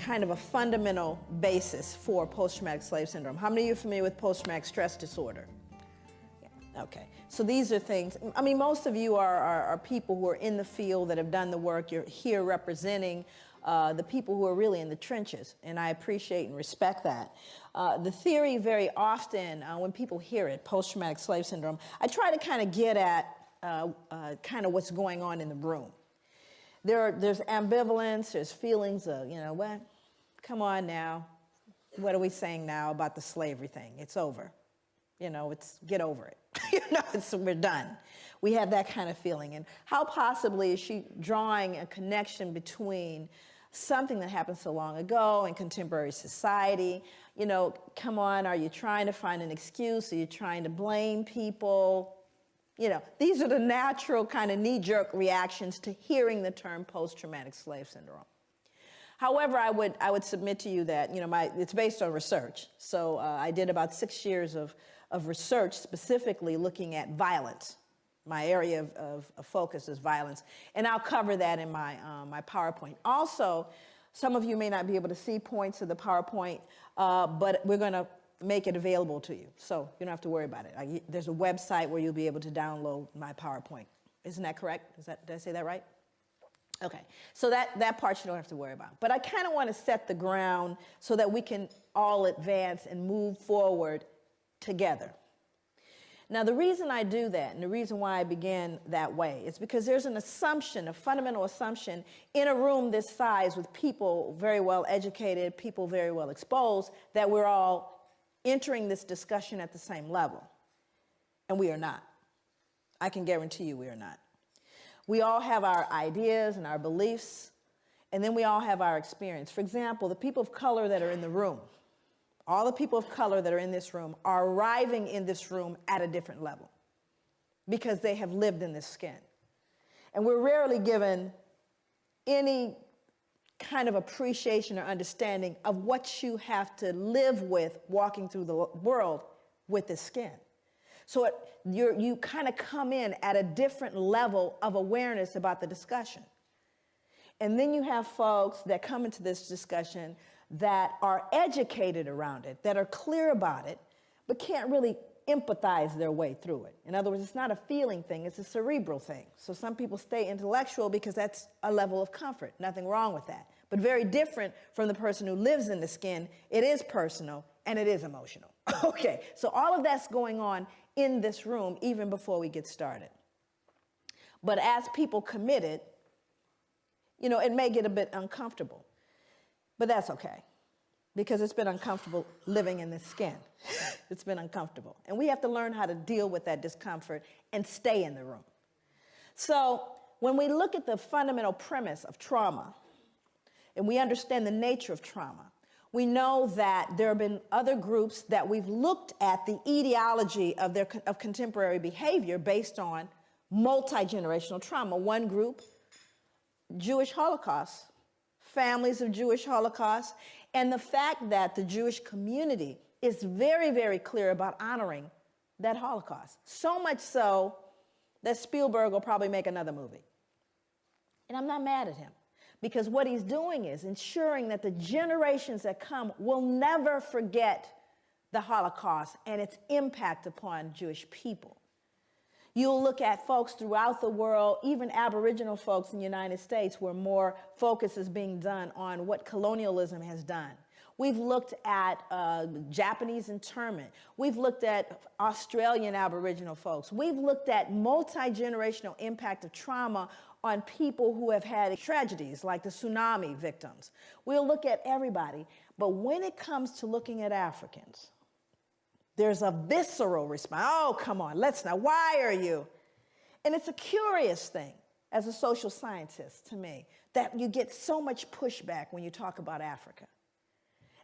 kind of a fundamental basis for post-traumatic slave syndrome. How many of you are familiar with post-traumatic stress disorder? Yeah. Okay, so these are things, I mean, most of you are people who are in the field that have done the work. You're here representing the people who are really in the trenches, and I appreciate and respect that. The theory very often, when people hear it, post-traumatic slave syndrome, I try to kind of get at kind of what's going on in the room. There's ambivalence, there's feelings of, you know, what? Come on now. What are we saying now about the slavery thing? It's over. You know, get over it. You know, we're done. We have that kind of feeling. And how possibly is she drawing a connection between something that happened so long ago in contemporary society? You know, come on, are you trying to find an excuse? Are you trying to blame people? You know, these are the natural kind of knee-jerk reactions to hearing the term post-traumatic slave syndrome. However, I would submit to you that, you know, it's based on research. So I did about 6 years of research specifically looking at violence. My area of focus is violence, and I'll cover that in my PowerPoint. Also, some of you may not be able to see points of the PowerPoint, but we're going to make it available to you, so you don't have to worry about it. There's a website where you'll be able to download my PowerPoint. Isn't that correct? Did I say that right? Okay, so that part you don't have to worry about. But I kind of want to set the ground so that we can all advance and move forward together. Now, the reason I do that, and the reason why I began that way, is because there's an assumption, a fundamental assumption, in a room this size with people very well educated, people very well exposed, that we're all entering this discussion at the same level. And we are not. I can guarantee you we are not. We all have our ideas and our beliefs, and then we all have our experience. For example, the people of color that are in the room, all the people of color that are in this room are arriving in this room at a different level because they have lived in this skin. And we're rarely given any kind of appreciation or understanding of what you have to live with walking through the world with this skin. So you kind of come in at a different level of awareness about the discussion. And then you have folks that come into this discussion that are educated around it, that are clear about it, but can't really empathize their way through it. In other words, it's not a feeling thing, it's a cerebral thing. So some people stay intellectual because that's a level of comfort. Nothing wrong with that. But very different from the person who lives in the skin. It is personal and it is emotional. Okay, so all of that's going on in this room even before we get started. But as people committed, you know, it may get a bit uncomfortable. But that's okay, because it's been uncomfortable living in this skin. It's been uncomfortable. And we have to learn how to deal with that discomfort and stay in the room. So when we look at the fundamental premise of trauma, and we understand the nature of trauma, we know that there have been other groups that we've looked at the etiology of contemporary behavior based on multi-generational trauma. One group, Jewish Holocaust, families of Jewish Holocaust, and the fact that the Jewish community is very, very clear about honoring that Holocaust. So much so that Spielberg will probably make another movie. And I'm not mad at him, because what he's doing is ensuring that the generations that come will never forget the Holocaust and its impact upon Jewish people. You'll look at folks throughout the world, even Aboriginal folks in the United States, where more focus is being done on what colonialism has done. We've looked at Japanese internment. We've looked at Australian Aboriginal folks. We've looked at multi-generational impact of trauma on people who have had tragedies like the tsunami victims. We'll look at everybody. But when it comes to looking at Africans, there's a visceral response. Oh, come on, let's not. Why are you? And it's a curious thing as a social scientist to me that you get so much pushback when you talk about Africa.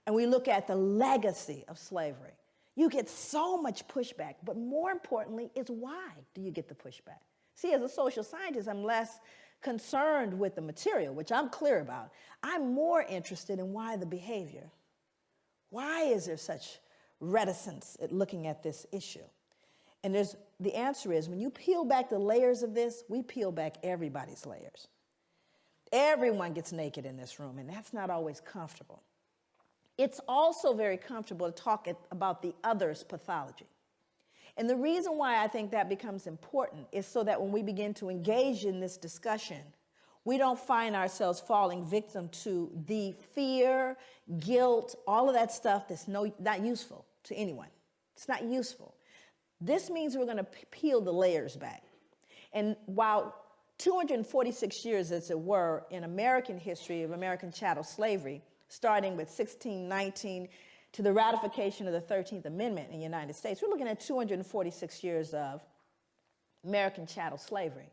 And we look at the legacy of slavery. You get so much pushback, but more importantly is why do you get the pushback? See, as a social scientist, I'm less concerned with the material, which I'm clear about. I'm more interested in why the behavior. Why is there such reticence at looking at this issue? And the answer is, when you peel back the layers of this, we peel back everybody's layers. Everyone gets naked in this room, and that's not always comfortable. It's also very comfortable to talk about the other's pathology. And the reason why I think that becomes important is so that when we begin to engage in this discussion, we don't find ourselves falling victim to the fear, guilt, all of that stuff that's not useful to anyone. It's not useful. This means we're going to peel the layers back. And while 246 years, as it were, in American history of American chattel slavery, starting with 1619 to the ratification of the 13th Amendment in the United States, we're looking at 246 years of American chattel slavery.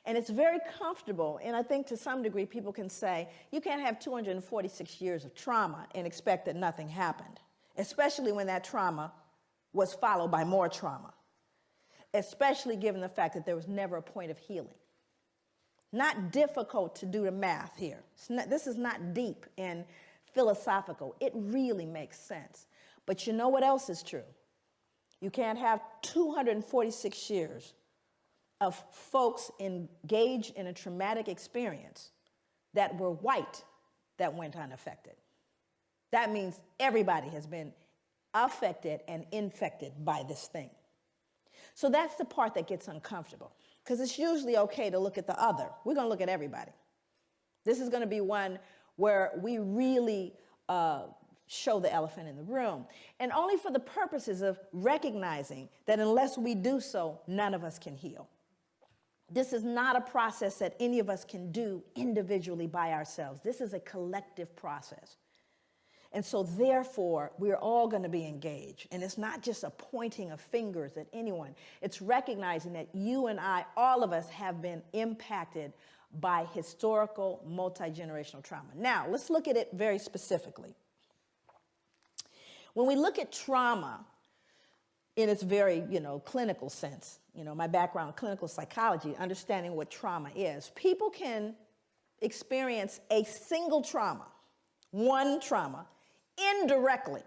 And it's very comfortable, and I think to some degree people can say, you can't have 246 years of trauma and expect that nothing happened, especially when that trauma was followed by more trauma, especially given the fact that there was never a point of healing. Not difficult to do the math here. This is not deep and philosophical. It really makes sense. But you know what else is true? You can't have 246 years of folks engaged in a traumatic experience that were white that went unaffected. That means everybody has been affected and infected by this thing. So that's the part that gets uncomfortable, because it's usually okay to look at the other. We're going to look at everybody. This is going to be one where we really show the elephant in the room, and only for the purposes of recognizing that unless we do so, none of us can heal. This is not a process that any of us can do individually by ourselves. This is a collective process. And so therefore, we're all going to be engaged. And it's not just a pointing of fingers at anyone. It's recognizing that you and I, all of us, have been impacted by historical multi-generational trauma. Now, let's look at it very specifically. When we look at trauma in its very, clinical sense, my background, clinical psychology, understanding what trauma is, people can experience a single trauma, one trauma, indirectly,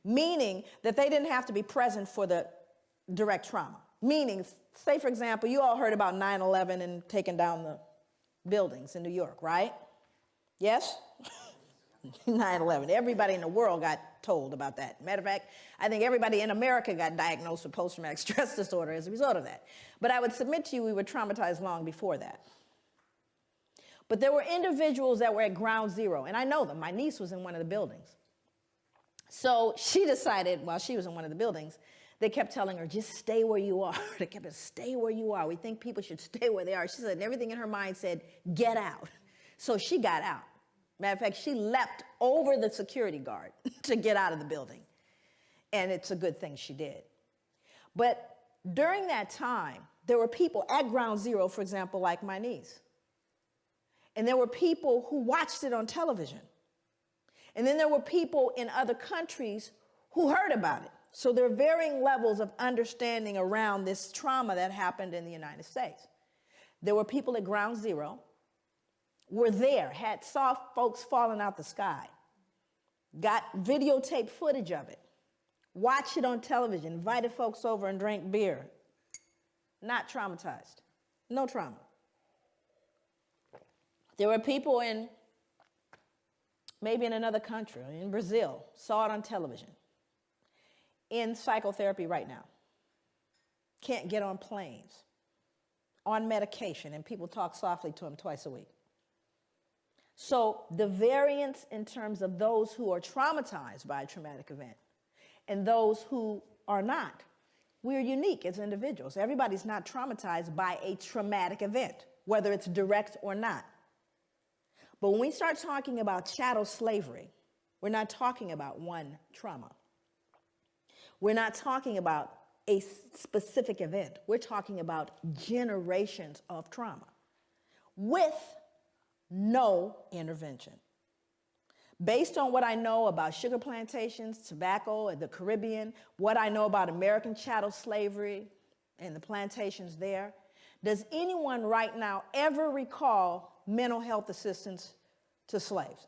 meaning that they didn't have to be present for the direct trauma. Meaning, say, for example, you all heard about 9/11 and taking down the buildings in New York, right? Yes? 9/11. Everybody in the world got told about that. Matter of fact, I think everybody in America got diagnosed with post-traumatic stress disorder as a result of that. But I would submit to you we were traumatized long before that. But there were individuals that were at ground zero, and I know them. My niece was in one of the buildings. So she decided, while she was in one of the buildings, they kept telling her, just stay where you are. They kept saying, stay where you are. We think people should stay where they are. She said, and everything in her mind said, get out. So she got out. Matter of fact, she leapt over the security guard to get out of the building. And it's a good thing she did. But during that time, there were people at ground zero, for example, like my niece. And there were people who watched it on television. And then there were people in other countries who heard about it. So there are varying levels of understanding around this trauma that happened in the United States. There were people at ground zero, were there, saw folks falling out the sky, got videotape footage of it, watched it on television, invited folks over and drank beer. Not traumatized. No trauma. There were people maybe in another country, in Brazil, saw it on television, in psychotherapy right now, can't get on planes, on medication, and people talk softly to them twice a week. So the variance in terms of those who are traumatized by a traumatic event and those who are not, we're unique as individuals. Everybody's not traumatized by a traumatic event, whether it's direct or not. But when we start talking about chattel slavery, we're not talking about one trauma. We're not talking about a specific event. We're talking about generations of trauma with no intervention. Based on what I know about sugar plantations, tobacco, and the Caribbean, what I know about American chattel slavery and the plantations there, does anyone right now ever recall mental health assistance to slaves?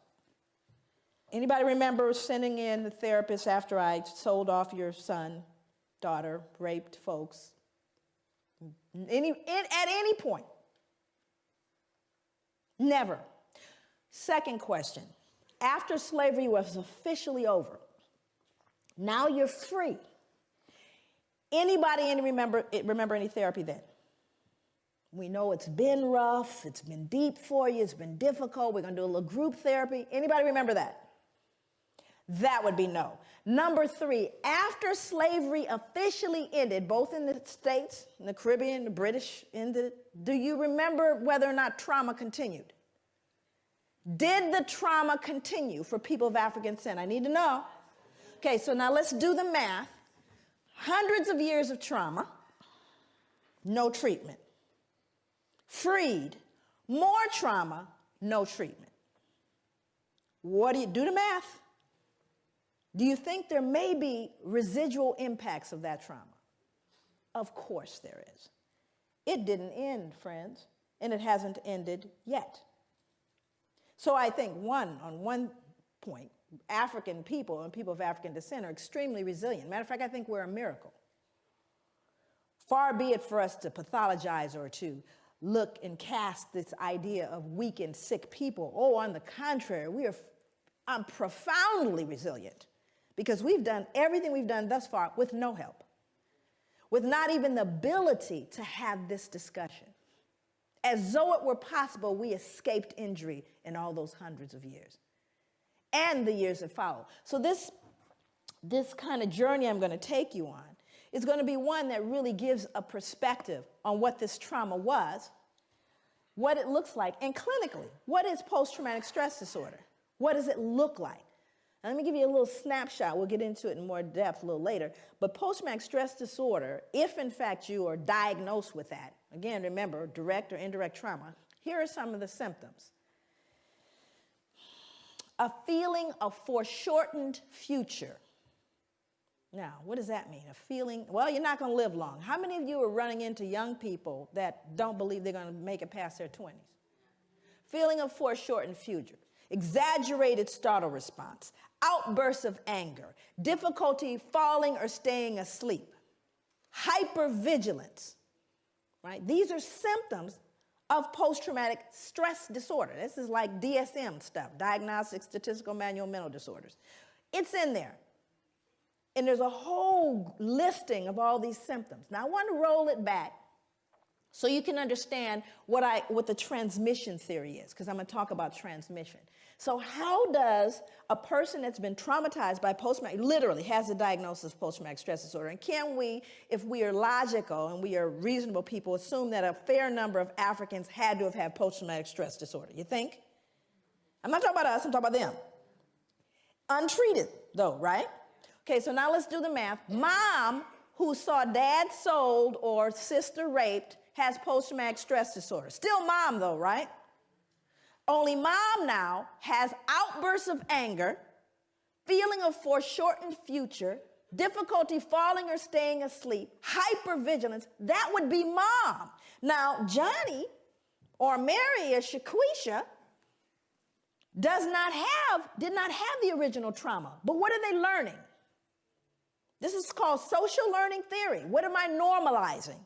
Anybody remember sending in the therapist after I sold off your son, daughter, raped folks? At any point? Never. Second question. After slavery was officially over, now you're free. Anybody remember any therapy then? We know it's been rough, it's been deep for you, it's been difficult. We're going to do a little group therapy. Anybody remember that? That would be no. Number 3, after slavery officially ended, both in the States, in the Caribbean, the British ended, do you remember whether or not trauma continued? Did the trauma continue for people of African descent? I need to know. Okay, so now let's do the math. Hundreds of years of trauma, no treatment. Freed, more trauma, no treatment. What do you do the math? Do you think there may be residual impacts of that trauma? Of course there is. It didn't end, friends, and it hasn't ended yet. So I think on one point, African people and people of African descent are extremely resilient. Matter of fact, I think we're a miracle. Far be it for us to pathologize or to look and cast this idea of weak and sick people. Oh, on the contrary, I'm profoundly resilient because we've done everything we've done thus far with no help, with not even the ability to have this discussion. As though it were possible, we escaped injury in all those hundreds of years and the years that follow. So this kind of journey I'm going to take you on is going to be one that really gives a perspective on what this trauma was, what it looks like, and clinically, what is post-traumatic stress disorder? What does it look like? Now, let me give you a little snapshot. We'll get into it in more depth a little later. But post-traumatic stress disorder, if in fact you are diagnosed with that, again, remember, direct or indirect trauma, here are some of the symptoms. A feeling of foreshortened future. Now, what does that mean? A feeling, well, you're not going to live long. How many of you are running into young people that don't believe they're going to make it past their 20s? Feeling of foreshortened future. Exaggerated startle response. Outbursts of anger. Difficulty falling or staying asleep. Hypervigilance. Right? These are symptoms of post-traumatic stress disorder. This is like DSM stuff, Diagnostic Statistical Manual Mental Disorders. It's in there. And there's a whole listing of all these symptoms. Now, I want to roll it back so you can understand what the transmission theory is, because I'm going to talk about transmission. So how does a person that's been traumatized by post-traumatic, literally has a diagnosis of post-traumatic stress disorder, and can we, if we are logical and we are reasonable people, assume that a fair number of Africans had to have had post-traumatic stress disorder? You think? I'm not talking about us, I'm talking about them. Untreated, though, right? Okay, so now let's do the math. Mom, who saw dad sold or sister raped, has post-traumatic stress disorder. Still mom, though, right? Only mom now has outbursts of anger, feeling of foreshortened future, difficulty falling or staying asleep, hypervigilance. That would be mom. Now, Johnny or Mary or Shaquisha did not have the original trauma. But what are they learning? This is called social learning theory. What am I normalizing?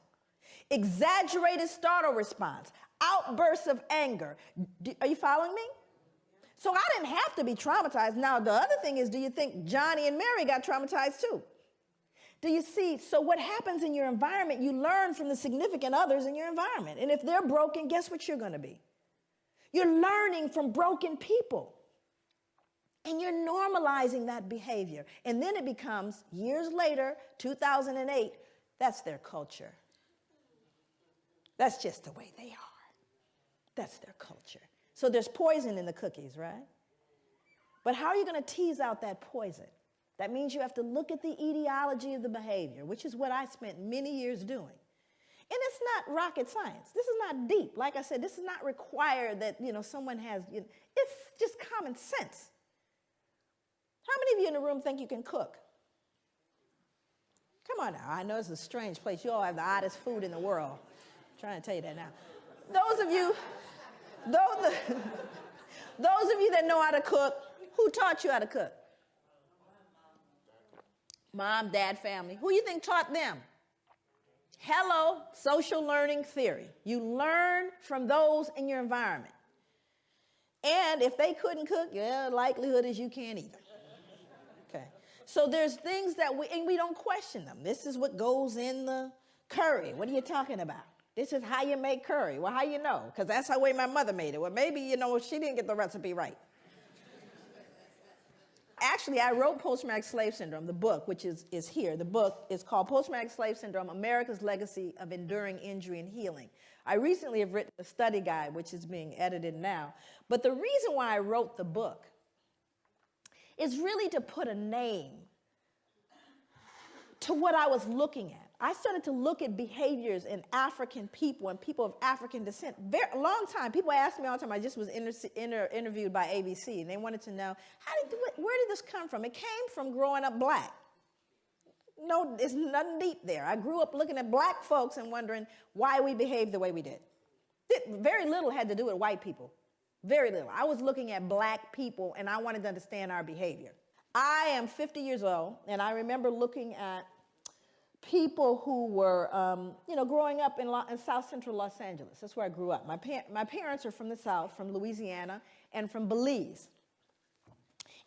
Exaggerated startle response, outbursts of anger. Are you following me? So I didn't have to be traumatized. Now, the other thing is, do you think Johnny and Mary got traumatized too? Do you see? So what happens in your environment, you learn from the significant others in your environment. And if they're broken, guess what you're going to be? You're learning from broken people. And you're normalizing that behavior. And then it becomes, years later, 2008, that's their culture. That's just the way they are. That's their culture. So there's poison in the cookies, right? But how are you going to tease out that poison? That means you have to look at the etiology of the behavior, which is what I spent many years doing. And it's not rocket science. This is not deep. Like I said, this is not required that, someone has, it's just common sense. How many of you in the room think you can cook? Come on now. I know it's a strange place. You all have the oddest food in the world. I'm trying to tell you that now. Those of you that know how to cook, who taught you how to cook? Mom, dad, family. Who you think taught them? Hello, social learning theory. You learn from those in your environment. And if they couldn't cook, yeah, likelihood is you can't either. Okay. So there's things that we don't question them. This is what goes in the curry. What are you talking about? This is how you make curry. Well, how you know? Because that's the way my mother made it. Well, maybe, she didn't get the recipe right. Actually, I wrote Post-Traumatic Slave Syndrome, the book, which is here. The book is called Post-Traumatic Slave Syndrome, America's Legacy of Enduring Injury and Healing. I recently have written a study guide, which is being edited now. But the reason why I wrote the book is really to put a name to what I was looking at. I started to look at behaviors in African people and people of African descent. A long time, people ask me all the time, I just was interviewed by ABC, and they wanted to know, where did this come from? It came from growing up black. No, there's nothing deep there. I grew up looking at black folks and wondering why we behaved the way we did. Very little had to do with white people. Very little. I was looking at black people, and I wanted to understand our behavior. I am 50 years old, and I remember looking at people who were, growing up in South Central Los Angeles. That's where I grew up. My parents are from the South, from Louisiana, and from Belize.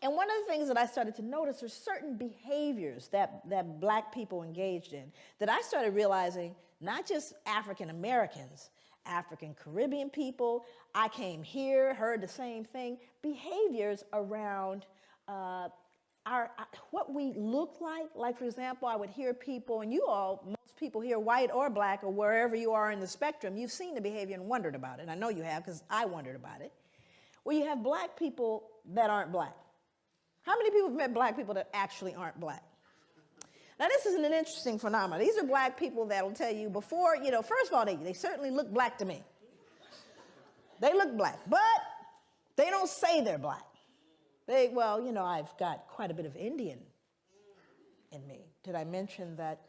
And one of the things that I started to notice are certain behaviors that black people engaged in that I started realizing, not just African Americans, African Caribbean people, I came here, heard the same thing, behaviors around what we look like. Like, for example, I would hear people, and most people here, white or black or wherever you are in the spectrum, you've seen the behavior and wondered about it. I know you have, because I wondered about it. Where you have black people that aren't black. How many people have met black people that actually aren't black? Now, this is an interesting phenomenon. These are black people that will tell you before, first of all, they certainly look black to me. They look black, but they don't say they're black. I've got quite a bit of Indian in me. Did I mention that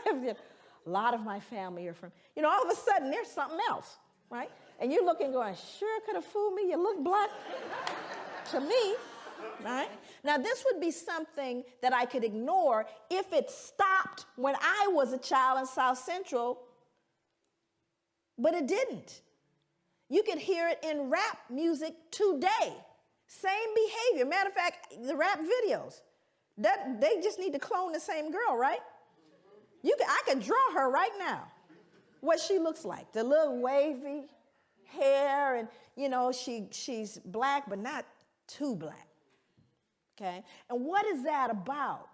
a lot of my family are from, all of a sudden there's something else, right? And you're looking going, sure could have fooled me, you look black to me, right? Now, this would be something that I could ignore if it stopped when I was a child in South Central, but it didn't. You could hear it in rap music today. Same behavior. Matter of fact, the rap videos, they just need to clone the same girl, right? I could draw her right now, what she looks like. The little wavy hair, and, she's black, but not too black. Okay? And what is that about?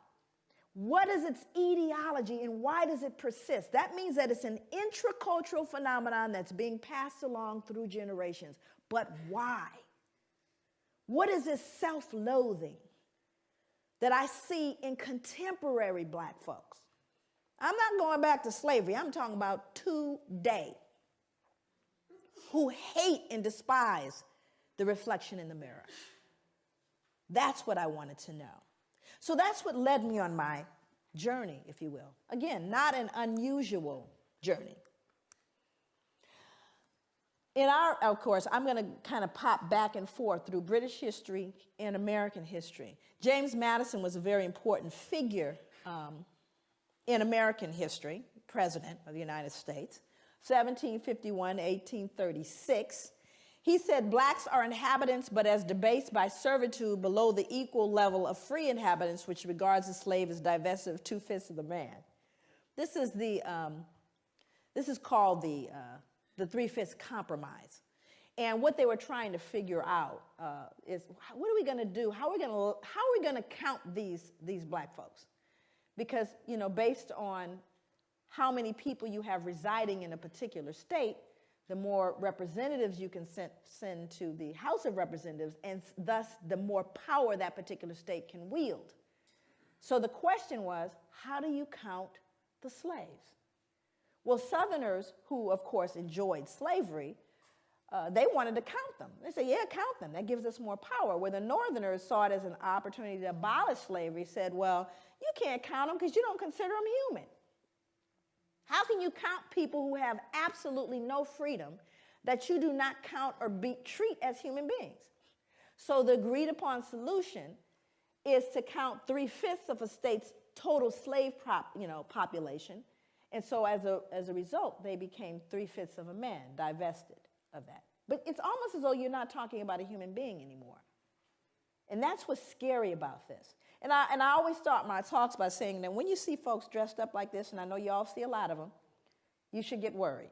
What is its etiology, and why does it persist? That means that it's an intracultural phenomenon that's being passed along through generations. But why? What is this self-loathing that I see in contemporary black folks? I'm not going back to slavery. I'm talking about today, who hate and despise the reflection in the mirror. That's what I wanted to know. So that's what led me on my journey, if you will. Again, not an unusual journey. Of course, I'm going to kind of pop back and forth through British history and American history. James Madison was a very important figure in American history, President of the United States, 1751 to 1836. He said, blacks are inhabitants, but as debased by servitude below the equal level of free inhabitants, which regards the slave as divested of 2/5 of the man. This is called the 3/5 compromise. And what they were trying to figure out is, what are we going to do? How are we going to count these black folks? Because, based on how many people you have residing in a particular state, the more representatives you can send to the House of Representatives, and thus the more power that particular state can wield. So the question was, how do you count the slaves? Well, Southerners, who of course enjoyed slavery, they wanted to count them. They said, yeah, count them. That gives us more power. Where the Northerners saw it as an opportunity to abolish slavery, said, well, you can't count them because you don't consider them human. How can you count people who have absolutely no freedom that you do not count or treat as human beings? So the agreed upon solution is to count 3/5 of a state's total slave population. And so as a result, they became 3/5 of a man, divested of that. But it's almost as though you're not talking about a human being anymore. And that's what's scary about this. And I always start my talks by saying that when you see folks dressed up like this, and I know you all see a lot of them, you should get worried.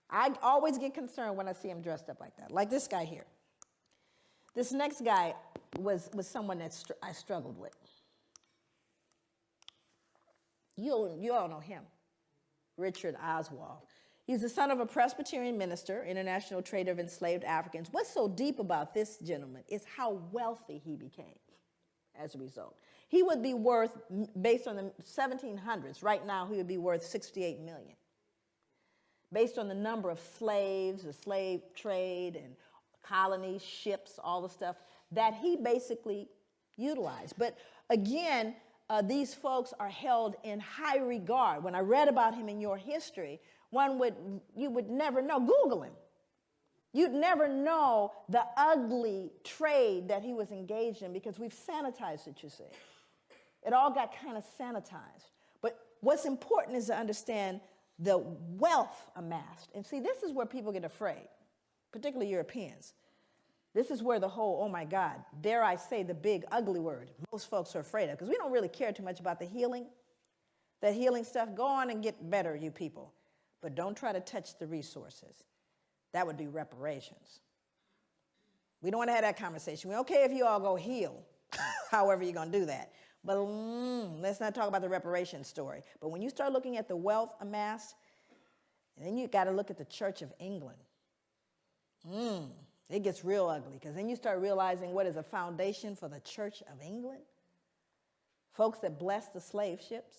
I always get concerned when I see them dressed up like that, like this guy here. This next guy was someone that I struggled with. You all know him, Richard Oswald. He's the son of a Presbyterian minister, international trader of enslaved Africans. What's so deep about this gentleman is how wealthy he became as a result. He would be worth, based on the 1700s, right now he would be worth $68 million. Based on the number of slaves, the slave trade, and colonies, ships, all the stuff that he basically utilized. But again, these folks are held in high regard. When I read about him in your history, you would never know. Google him. You'd never know the ugly trade that he was engaged in because we've sanitized it, you see. It all got kind of sanitized. But what's important is to understand the wealth amassed. And see, this is where people get afraid, particularly Europeans. This is where the whole, oh my God, dare I say the big ugly word, most folks are afraid of, because we don't really care too much about the healing. That healing stuff, go on and get better, you people. But don't try to touch the resources. That would be reparations. We don't want to have that conversation. We're okay if you all go heal, however you're going to do that. But let's not talk about the reparations story. But when you start looking at the wealth amassed, and then you got to look at the Church of England. It gets real ugly, because then you start realizing what is a foundation for the Church of England. Folks that blessed the slave ships.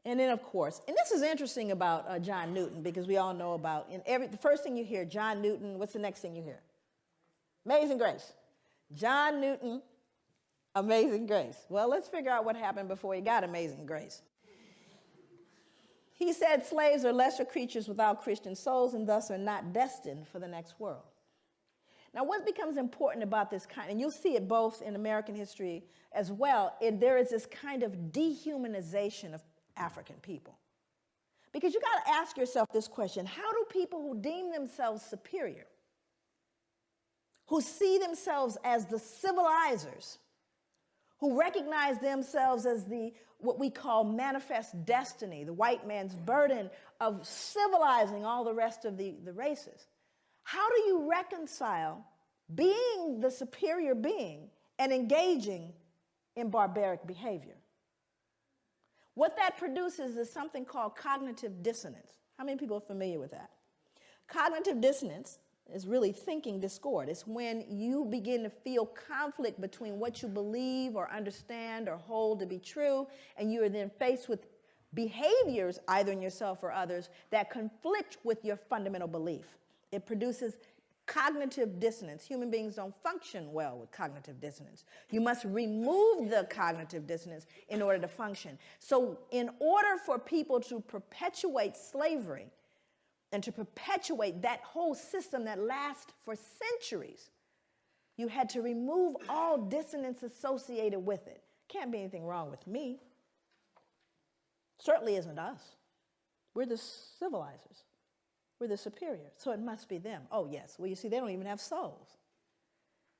And then, of course, and this is interesting about John Newton, because we all know about, the first thing you hear, John Newton, what's the next thing you hear? Amazing Grace. John Newton, Amazing Grace. Well, let's figure out what happened before he got Amazing Grace. He said slaves are lesser creatures without Christian souls and thus are not destined for the next world. Now, what becomes important about this kind, and you'll see it both in American history as well, there is this kind of dehumanization of African people. Because you got to ask yourself this question: how do people who deem themselves superior, who see themselves as the civilizers, who recognize themselves as what we call manifest destiny, the white man's burden of civilizing all the rest of the races, how do you reconcile being the superior being and engaging in barbaric behavior? What that produces is something called cognitive dissonance. How many people are familiar with that? Cognitive dissonance is really thinking discord. It's when you begin to feel conflict between what you believe or understand or hold to be true, and you are then faced with behaviors, either in yourself or others, that conflict with your fundamental belief. It produces cognitive dissonance. Human beings don't function well with cognitive dissonance. You must remove the cognitive dissonance in order to function. So in order for people to perpetuate slavery and to perpetuate that whole system that lasts for centuries, you had to remove all dissonance associated with it. Can't be anything wrong with me. Certainly isn't us. We're the civilizers. We're the superior, so it must be them. Oh, yes. Well, you see, they don't even have souls.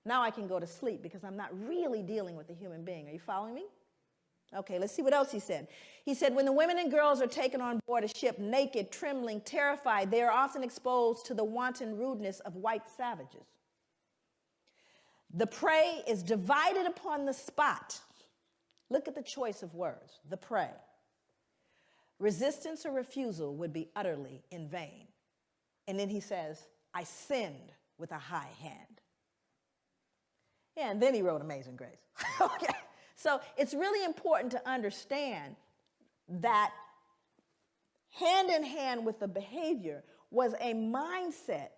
Now I can go to sleep because I'm not really dealing with a human being. Are you following me? Okay, let's see what else he said. He said, when the women and girls are taken on board a ship, naked, trembling, terrified, they are often exposed to the wanton rudeness of white savages. The prey is divided upon the spot. Look at the choice of words, the prey. Resistance or refusal would be utterly in vain. And then he says, I sinned with a high hand. Yeah, and then he wrote Amazing Grace. Okay, so it's really important to understand that hand in hand with the behavior was a mindset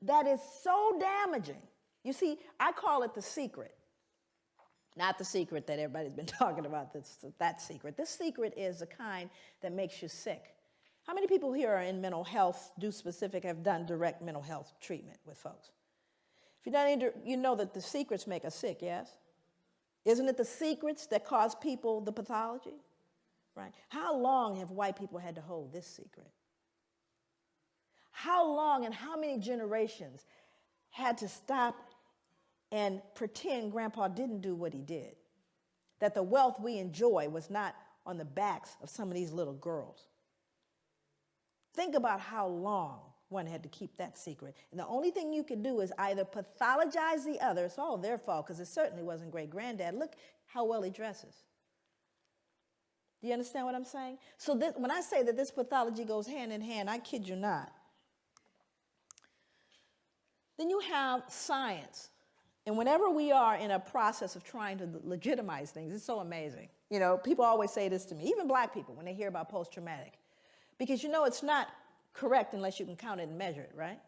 that is so damaging. You see, I call it the secret. Not the secret that everybody's been talking about, that secret. This secret is the kind that makes you sick. How many people here are in mental health, have done direct mental health treatment with folks? If you've done you know that the secrets make us sick, yes? Isn't it the secrets that cause people the pathology? Right? How long have white people had to hold this secret? How long and how many generations had to stop and pretend Grandpa didn't do what he did? That the wealth we enjoy was not on the backs of some of these little girls. Think about how long one had to keep that secret. And the only thing you could do is either pathologize the other. It's all their fault, because it certainly wasn't great-granddad. Look how well he dresses. Do you understand what I'm saying? So when I say that this pathology goes hand in hand, I kid you not. Then you have science. And whenever we are in a process of trying to legitimize things, it's so amazing. You know, people always say this to me, even black people, when they hear about post-traumatic. Because you know it's not correct unless you can count it and measure it, right?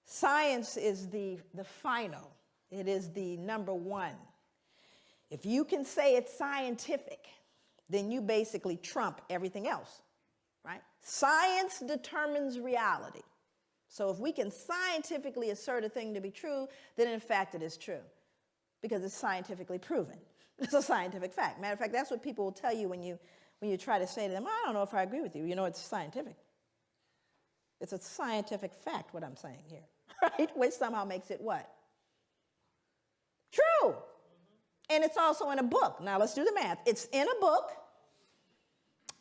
Science is the final. It is the number one. If you can say it's scientific, then you basically trump everything else, right? Science determines reality. So if we can scientifically assert a thing to be true, then in fact it is true, because it's scientifically proven. It's a scientific fact. Matter of fact, that's what people will tell you when you try to say to them, I don't know if I agree with you. You know, it's scientific. It's a scientific fact, what I'm saying here, right? Which somehow makes it what? True. And it's also in a book. Now let's do the math. It's in a book,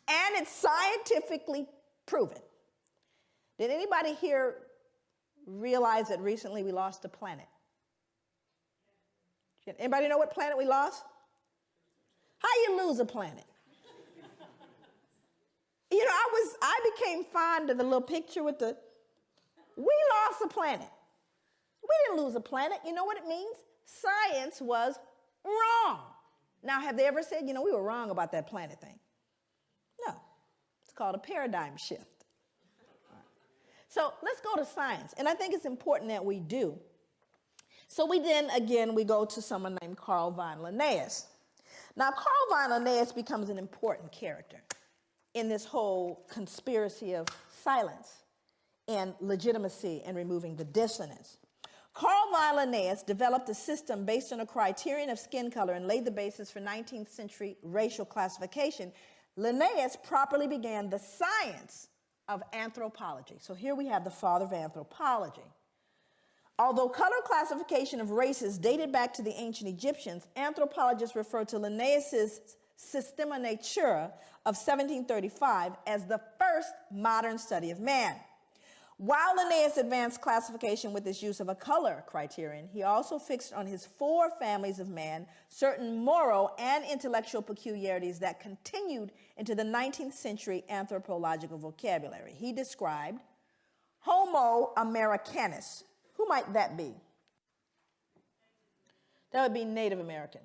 and it's scientifically proven. Did anybody here realize that recently we lost a planet? Anybody know what planet we lost? How you lose a planet? You know, I became fond of the little picture with we lost a planet. We didn't lose a planet. You know what it means? Science was wrong. Now, have they ever said, you know, we were wrong about that planet thing? No. It's called a paradigm shift. So let's go to science. And I think it's important that we do. So we go to someone named Carl von Linnaeus. Now, Carl von Linnaeus becomes an important character in this whole conspiracy of silence and legitimacy and removing the dissonance. Carl von Linnaeus developed a system based on a criterion of skin color and laid the basis for 19th century racial classification. Linnaeus properly began the science of anthropology. So here we have the father of anthropology. Although color classification of races dated back to the ancient Egyptians, anthropologists refer to Linnaeus's Systema Naturae of 1735 as the first modern study of man. While Linnaeus advanced classification with his use of a color criterion, he also fixed on his 4 families of man certain moral and intellectual peculiarities that continued into the 19th century anthropological vocabulary. He described Homo Americanus. Who might that be? That would be Native American,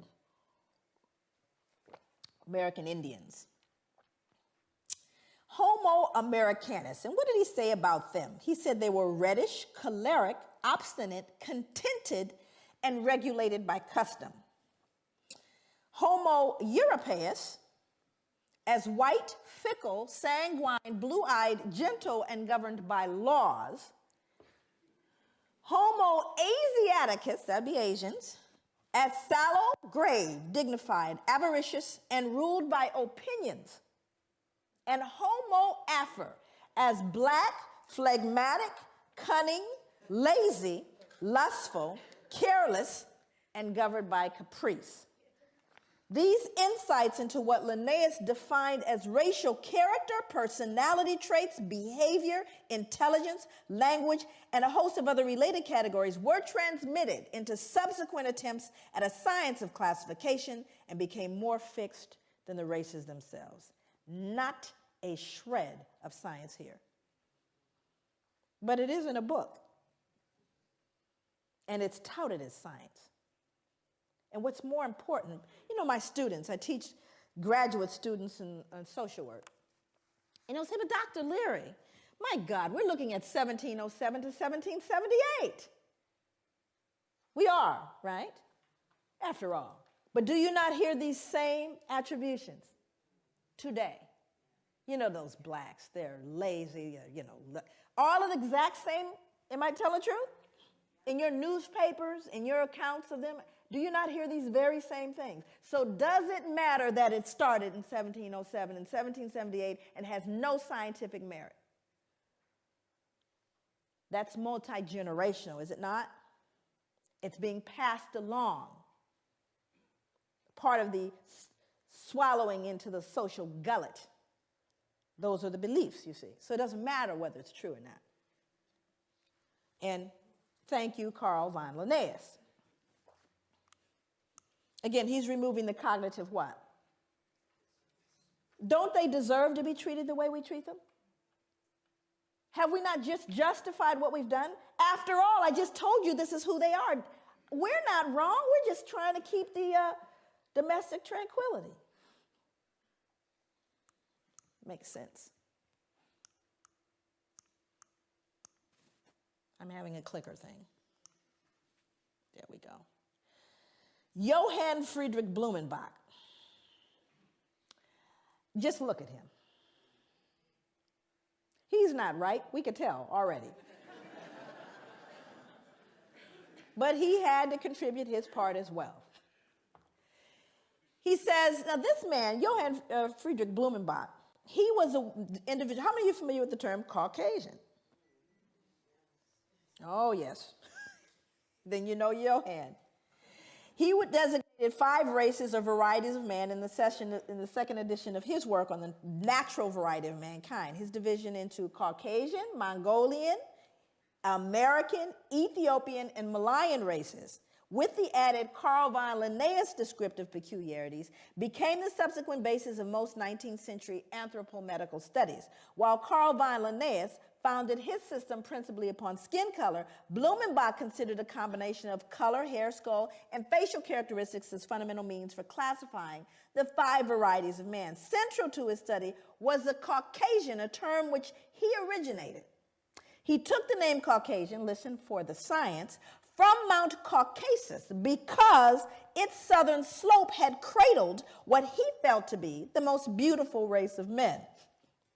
American Indians. Homo Americanus. And what did he say about them? He said they were reddish, choleric, obstinate, contented, and regulated by custom. Homo Europaeus, as white, fickle, sanguine, blue-eyed, gentle, and governed by laws. Homo Asiaticus, that'd be Asians, as sallow, grave, dignified, avaricious, and ruled by opinions. And Homo Afer, as black, phlegmatic, cunning, lazy, lustful, careless, and governed by caprice. These insights into what Linnaeus defined as racial character, personality traits, behavior, intelligence, language, and a host of other related categories were transmitted into subsequent attempts at a science of classification and became more fixed than the races themselves. Not a shred of science here. But it is in a book. And it's touted as science. And what's more important, you know, my students, I teach graduate students in social work. And they'll say, but Dr. Leary, my God, we're looking at 1707 to 1778. We are, right? After all. But do you not hear these same attributions today? You know, those blacks, they're lazy, you know, all of the exact same, am I telling the truth? In your newspapers, in your accounts of them, do you not hear these very same things? So does it matter that it started in 1707 and 1778 and has no scientific merit? That's multi-generational, is it not? It's being passed along. Part of the swallowing into the social gullet. Those are the beliefs, you see. So it doesn't matter whether it's true or not. And thank you, Carl von Linnaeus. Again, he's removing the cognitive what? Don't they deserve to be treated the way we treat them? Have we not just justified what we've done? After all, I just told you this is who they are. We're not wrong. We're just trying to keep the domestic tranquility. Makes sense. I'm having a clicker thing. There we go. Johann Friedrich Blumenbach. Just look at him. He's not right. We could tell already. But he had to contribute his part as well. He says, now this man, Johann Friedrich Blumenbach, he was an individual. How many of you are familiar with the term Caucasian? Oh, yes. Then you know Johann. He designated 5 races or varieties of man in the second edition of his work on the natural variety of mankind. His division into Caucasian, Mongolian, American, Ethiopian, and Malayan races, with the added Carl von Linnaeus descriptive peculiarities, became the subsequent basis of most 19th century anthropomedical studies. While Carl von Linnaeus founded his system principally upon skin color, Blumenbach considered a combination of color, hair, skull, and facial characteristics as fundamental means for classifying the 5 varieties of man. Central to his study was the Caucasian, a term which he originated. He took the name Caucasian, listen for the science, from Mount Caucasus because its southern slope had cradled what he felt to be the most beautiful race of men,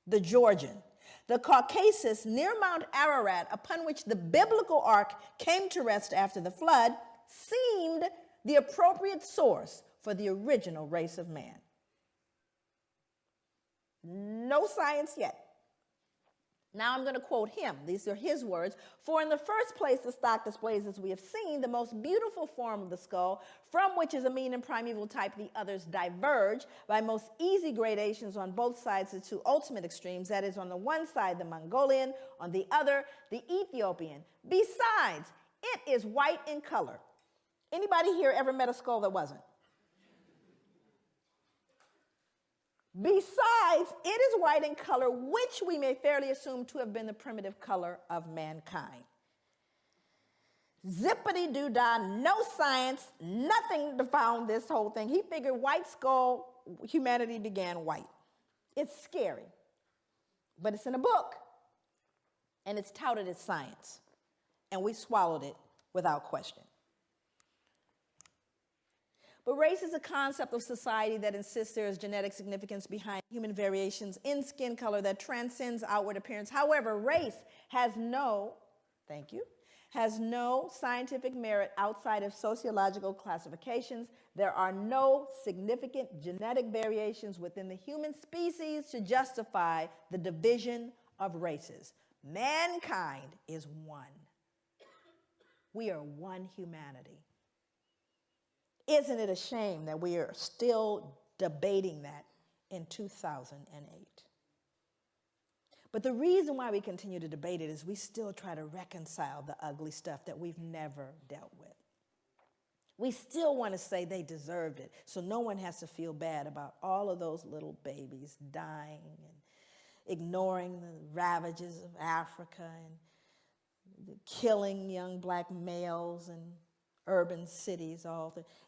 the Georgian. The Caucasus near Mount Ararat, upon which the biblical ark came to rest after the flood, seemed the appropriate source for the original race of man. No science yet. Now I'm going to quote him. These are his words. For in the first place, the stock displays, as we have seen, the most beautiful form of the skull, from which as a mean and primeval type the others diverge by most easy gradations on both sides the 2 ultimate extremes, that is, on the one side the Mongolian, on the other the Ethiopian. Besides, it is white in color. Anybody here ever met a skull that wasn't? Besides, it is white in color, which we may fairly assume to have been the primitive color of mankind. Zippity-doo-dah, no science, nothing to found this whole thing. He figured white skull, humanity began white. It's scary, but it's in a book, and it's touted as science, and we swallowed it without question. But race is a concept of society that insists there is genetic significance behind human variations in skin color that transcends outward appearance. However, race has no scientific merit outside of sociological classifications. There are no significant genetic variations within the human species to justify the division of races. Mankind is one. We are one humanity. Isn't it a shame that we are still debating that in 2008? But the reason why we continue to debate it is we still try to reconcile the ugly stuff that we've never dealt with. We still want to say they deserved it, so no one has to feel bad about all of those little babies dying and ignoring the ravages of Africa and killing young black males and urban cities,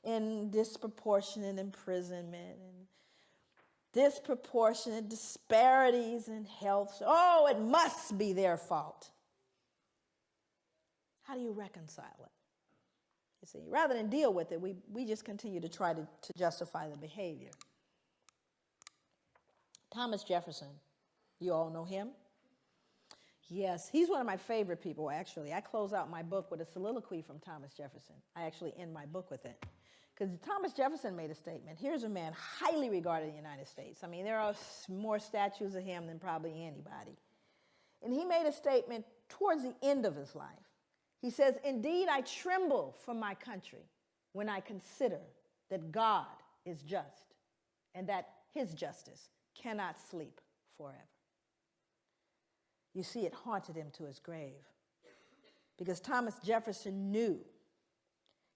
and disproportionate imprisonment and disproportionate disparities in health. Oh, it must be their fault. How do you reconcile it? You see, rather than deal with it, we just continue to try to justify the behavior. Thomas Jefferson, you all know him? Yes, he's one of my favorite people, actually. I close out my book with a soliloquy from Thomas Jefferson. I actually end my book with it. Because Thomas Jefferson made a statement. Here's a man highly regarded in the United States. I mean, there are more statues of him than probably anybody. And he made a statement towards the end of his life, he says, "Indeed, I tremble for my country when I consider that God is just and that his justice cannot sleep forever." You see, it haunted him to his grave because Thomas Jefferson knew.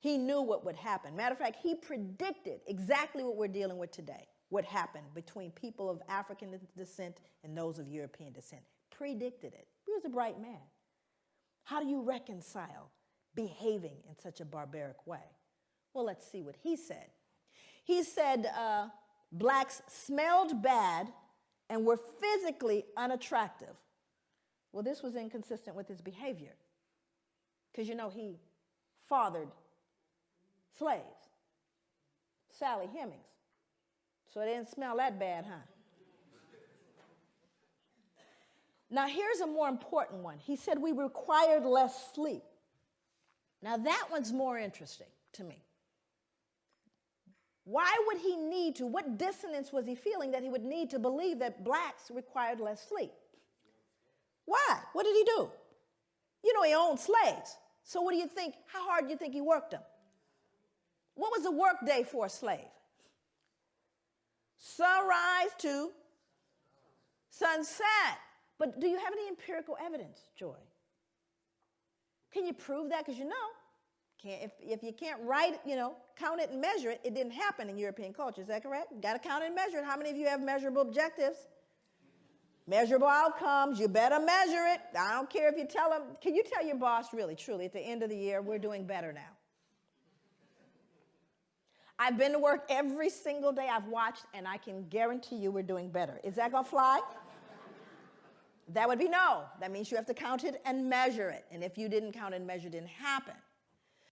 He knew what would happen. Matter of fact, he predicted exactly what we're dealing with today, what happened between people of African descent and those of European descent. Predicted it. He was a bright man. How do you reconcile behaving in such a barbaric way? Well, let's see what he said. He said blacks smelled bad and were physically unattractive. Well, this was inconsistent with his behavior because, you know, he fathered slaves, Sally Hemings. So it didn't smell that bad, huh? Now, here's a more important one. He said we required less sleep. Now, that one's more interesting to me. Why would he need to? What dissonance was he feeling that he would need to believe that blacks required less sleep? Why? What did he do? You know, he owned slaves. So what do you think? How hard do you think he worked them? What was a work day for a slave? Sunrise to sunset. But do you have any empirical evidence, Joy? Can you prove that? Because you know, if you can't write it, you know, count it and measure it, it didn't happen in European culture. Is that correct? You got to count it and measure it. How many of you have measurable objectives? Measurable outcomes. You better measure it. I don't care if you tell them. Can you tell your boss really, truly, at the end of the year, we're doing better now? I've been to work every single day I've watched, and I can guarantee you we're doing better. Is that going to fly? That would be no. That means you have to count it and measure it. And if you didn't count and measure, it didn't happen.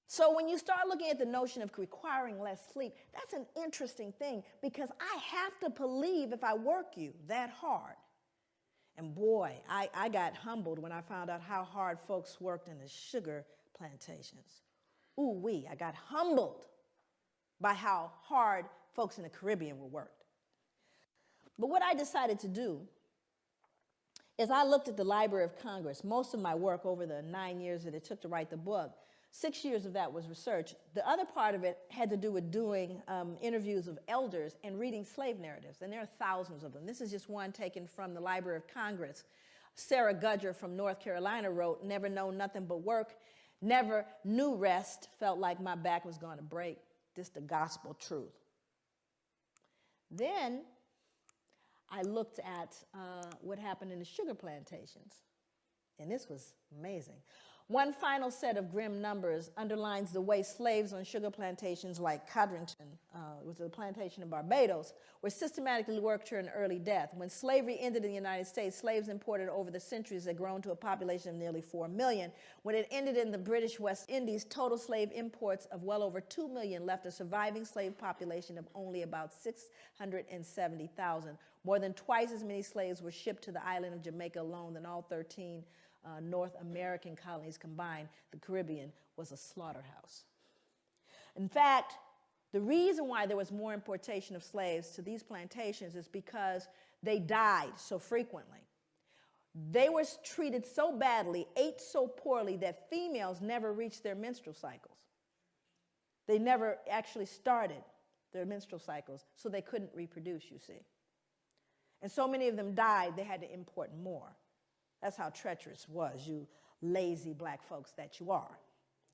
So when you start looking at the notion of requiring less sleep, that's an interesting thing because I have to believe if I work you that hard. And boy, I got humbled when I found out how hard folks worked in the sugar plantations. Ooh-wee, I got humbled by how hard folks in the Caribbean were worked. But what I decided to do is I looked at the Library of Congress. Most of my work over the 9 years that it took to write the book, 6 years of that was research. The other part of it had to do with doing interviews of elders and reading slave narratives, and there are thousands of them. This is just one taken from the Library of Congress. Sarah Gudger from North Carolina wrote, "Never known nothing but work, never knew rest, felt like my back was going to break. This the gospel truth." Then I looked at what happened in the sugar plantations, and this was amazing. One final set of grim numbers underlines the way slaves on sugar plantations like Codrington, which was a plantation in Barbados, were systematically worked to an early death. When slavery ended in the United States, slaves imported over the centuries had grown to a population of nearly 4 million. When it ended in the British West Indies, total slave imports of well over 2 million left a surviving slave population of only about 670,000. More than twice as many slaves were shipped to the island of Jamaica alone than all 13 North American colonies combined. The Caribbean was a slaughterhouse. In fact, the reason why there was more importation of slaves to these plantations is because they died so frequently. They were treated so badly, ate so poorly, that females never reached their menstrual cycles. They never actually started their menstrual cycles, so they couldn't reproduce, you see. And so many of them died, they had to import more. That's how treacherous was, you lazy black folks that you are.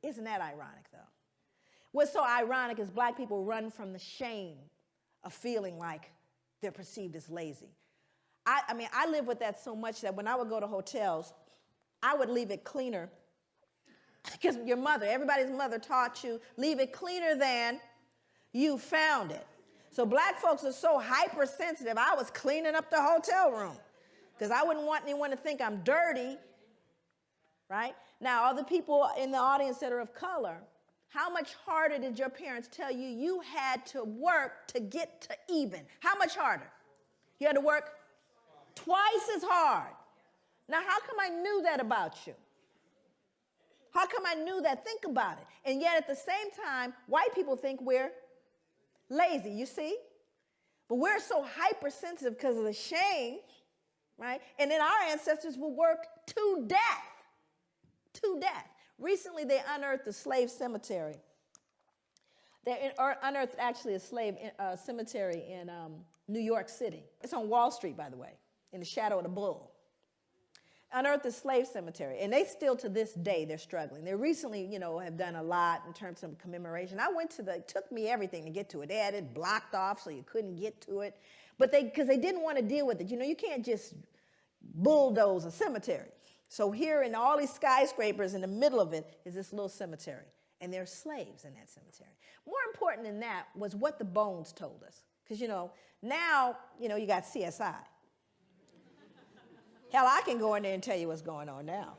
Isn't that ironic, though? What's so ironic is black people run from the shame of feeling like they're perceived as lazy. I mean, I live with that so much that when I would go to hotels, I would leave it cleaner. Because your mother, everybody's mother taught you, leave it cleaner than you found it. So black folks are so hypersensitive, I was cleaning up the hotel room because I wouldn't want anyone to think I'm dirty, right? Now, other people in the audience that are of color, how much harder did your parents tell you you had to work to get to even? How much harder? You had to work twice as hard. Now, how come I knew that about you? How come I knew that? Think about it. And yet at the same time, white people think we're lazy, you see? But we're so hypersensitive because of the shame, right? And then our ancestors will work to death to death. Recently, they unearthed a slave cemetery. They unearthed actually a slave cemetery in New York City. It's on Wall Street, by the way, in the shadow of the bull. Unearthed a slave cemetery, and they still to this day they're struggling. They recently, have done a lot in terms of commemoration. I went to it took me everything to get to it. They had it blocked off so you couldn't get to it, but because they didn't want to deal with it. You can't just bulldoze a cemetery. So here in all these skyscrapers, in the middle of it is this little cemetery, and there are slaves in that cemetery. More important than that was what the bones told us, because now you got CSI. Hell, I can go in there and tell you what's going on now.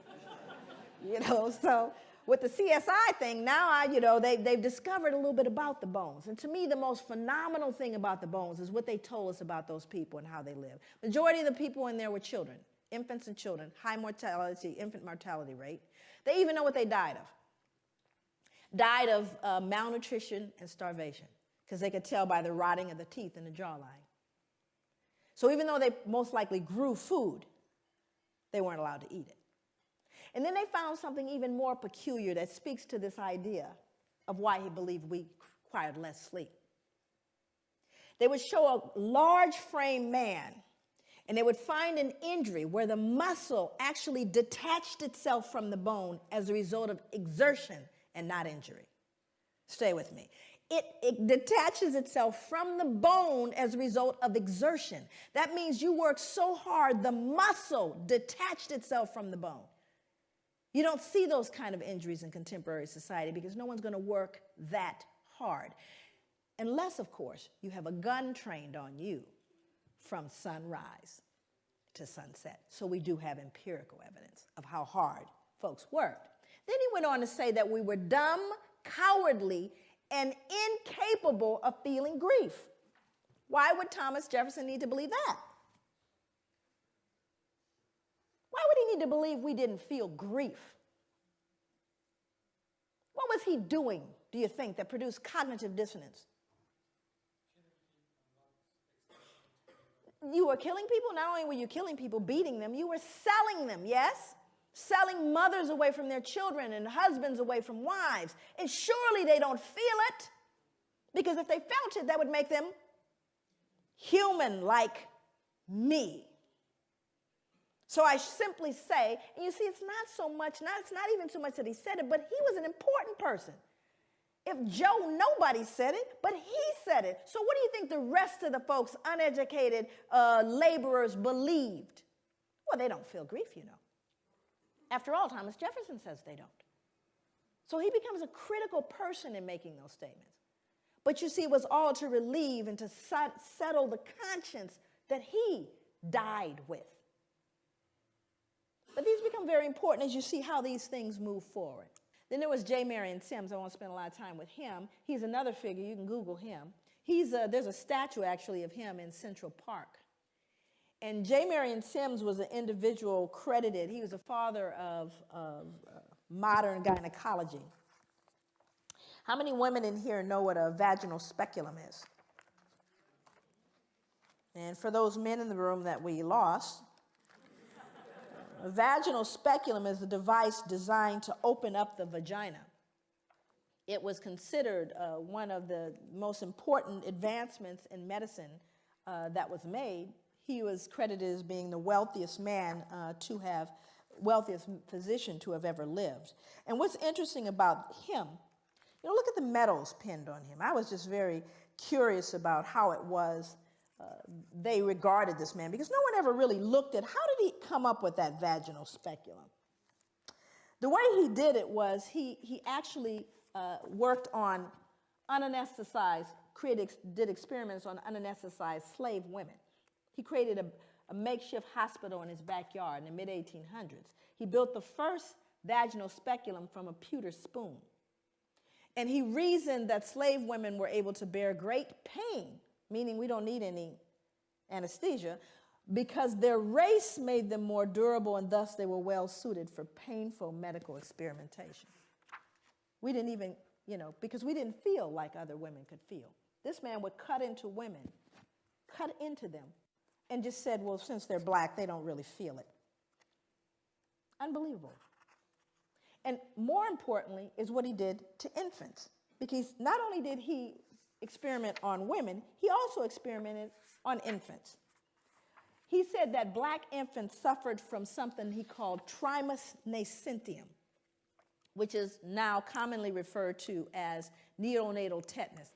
So with the CSI thing, now they've discovered a little bit about the bones. And to me, the most phenomenal thing about the bones is what they told us about those people and how they live. Majority of the people in there were children, infants and children, high mortality, infant mortality rate. They even know what they died of. Died of malnutrition and starvation, because they could tell by the rotting of the teeth and the jawline. So even though they most likely grew food, they weren't allowed to eat it. And then they found something even more peculiar that speaks to this idea of why he believed we required less sleep. They would show a large frame man, and they would find an injury where the muscle actually detached itself from the bone as a result of exertion and not injury. Stay with me. It detaches itself from the bone as a result of exertion. That means you work so hard, the muscle detached itself from the bone. You don't see those kind of injuries in contemporary society because no one's going to work that hard. Unless, of course, you have a gun trained on you from sunrise to sunset. So we do have empirical evidence of how hard folks worked. Then he went on to say that we were dumb, cowardly, and incapable of feeling grief. Why would Thomas Jefferson need to believe that? Why would he need to believe we didn't feel grief? What was he doing, do you think, that produced cognitive dissonance? You were killing people. Not only were you killing people, beating them, you were selling them, yes? Selling mothers away from their children and husbands away from wives. And surely they don't feel it, because if they felt it, that would make them human like me. So I simply say, and you see, it's not even so much that he said it, but he was an important person. If Joe, nobody said it, but he said it. So what do you think the rest of the folks, uneducated laborers, believed? Well, they don't feel grief, After all, Thomas Jefferson says they don't. So he becomes a critical person in making those statements. But you see, it was all to relieve and to settle the conscience that he died with. But these become very important as you see how these things move forward. Then there was J. Marion Sims. I won't spend a lot of time with him. He's another figure. You can Google him. There's a statue, actually, of him in Central Park. And J. Marion Sims was an individual credited. He was a father of modern gynecology. How many women in here know what a vaginal speculum is? And for those men in the room that we lost, a vaginal speculum is a device designed to open up the vagina. It was considered one of the most important advancements in medicine that was made. He was credited as being the wealthiest wealthiest physician to have ever lived. And what's interesting about him, look at the medals pinned on him. I was just very curious about how it was they regarded this man, because no one ever really looked at how did he come up with that vaginal speculum. The way he did it was he actually worked on did experiments on unanesthetized slave women. He created a makeshift hospital in his backyard in the mid-1800s. He built the first vaginal speculum from a pewter spoon. And he reasoned that slave women were able to bear great pain, meaning we don't need any anesthesia, because their race made them more durable, and thus they were well suited for painful medical experimentation. We didn't even, because we didn't feel like other women could feel. This man would cut into women, cut into them, and just said, well, since they're black, they don't really feel it. Unbelievable. And more importantly is what he did to infants. Because not only did he experiment on women, he also experimented on infants. He said that black infants suffered from something he called trismus nascentium, which is now commonly referred to as neonatal tetanus.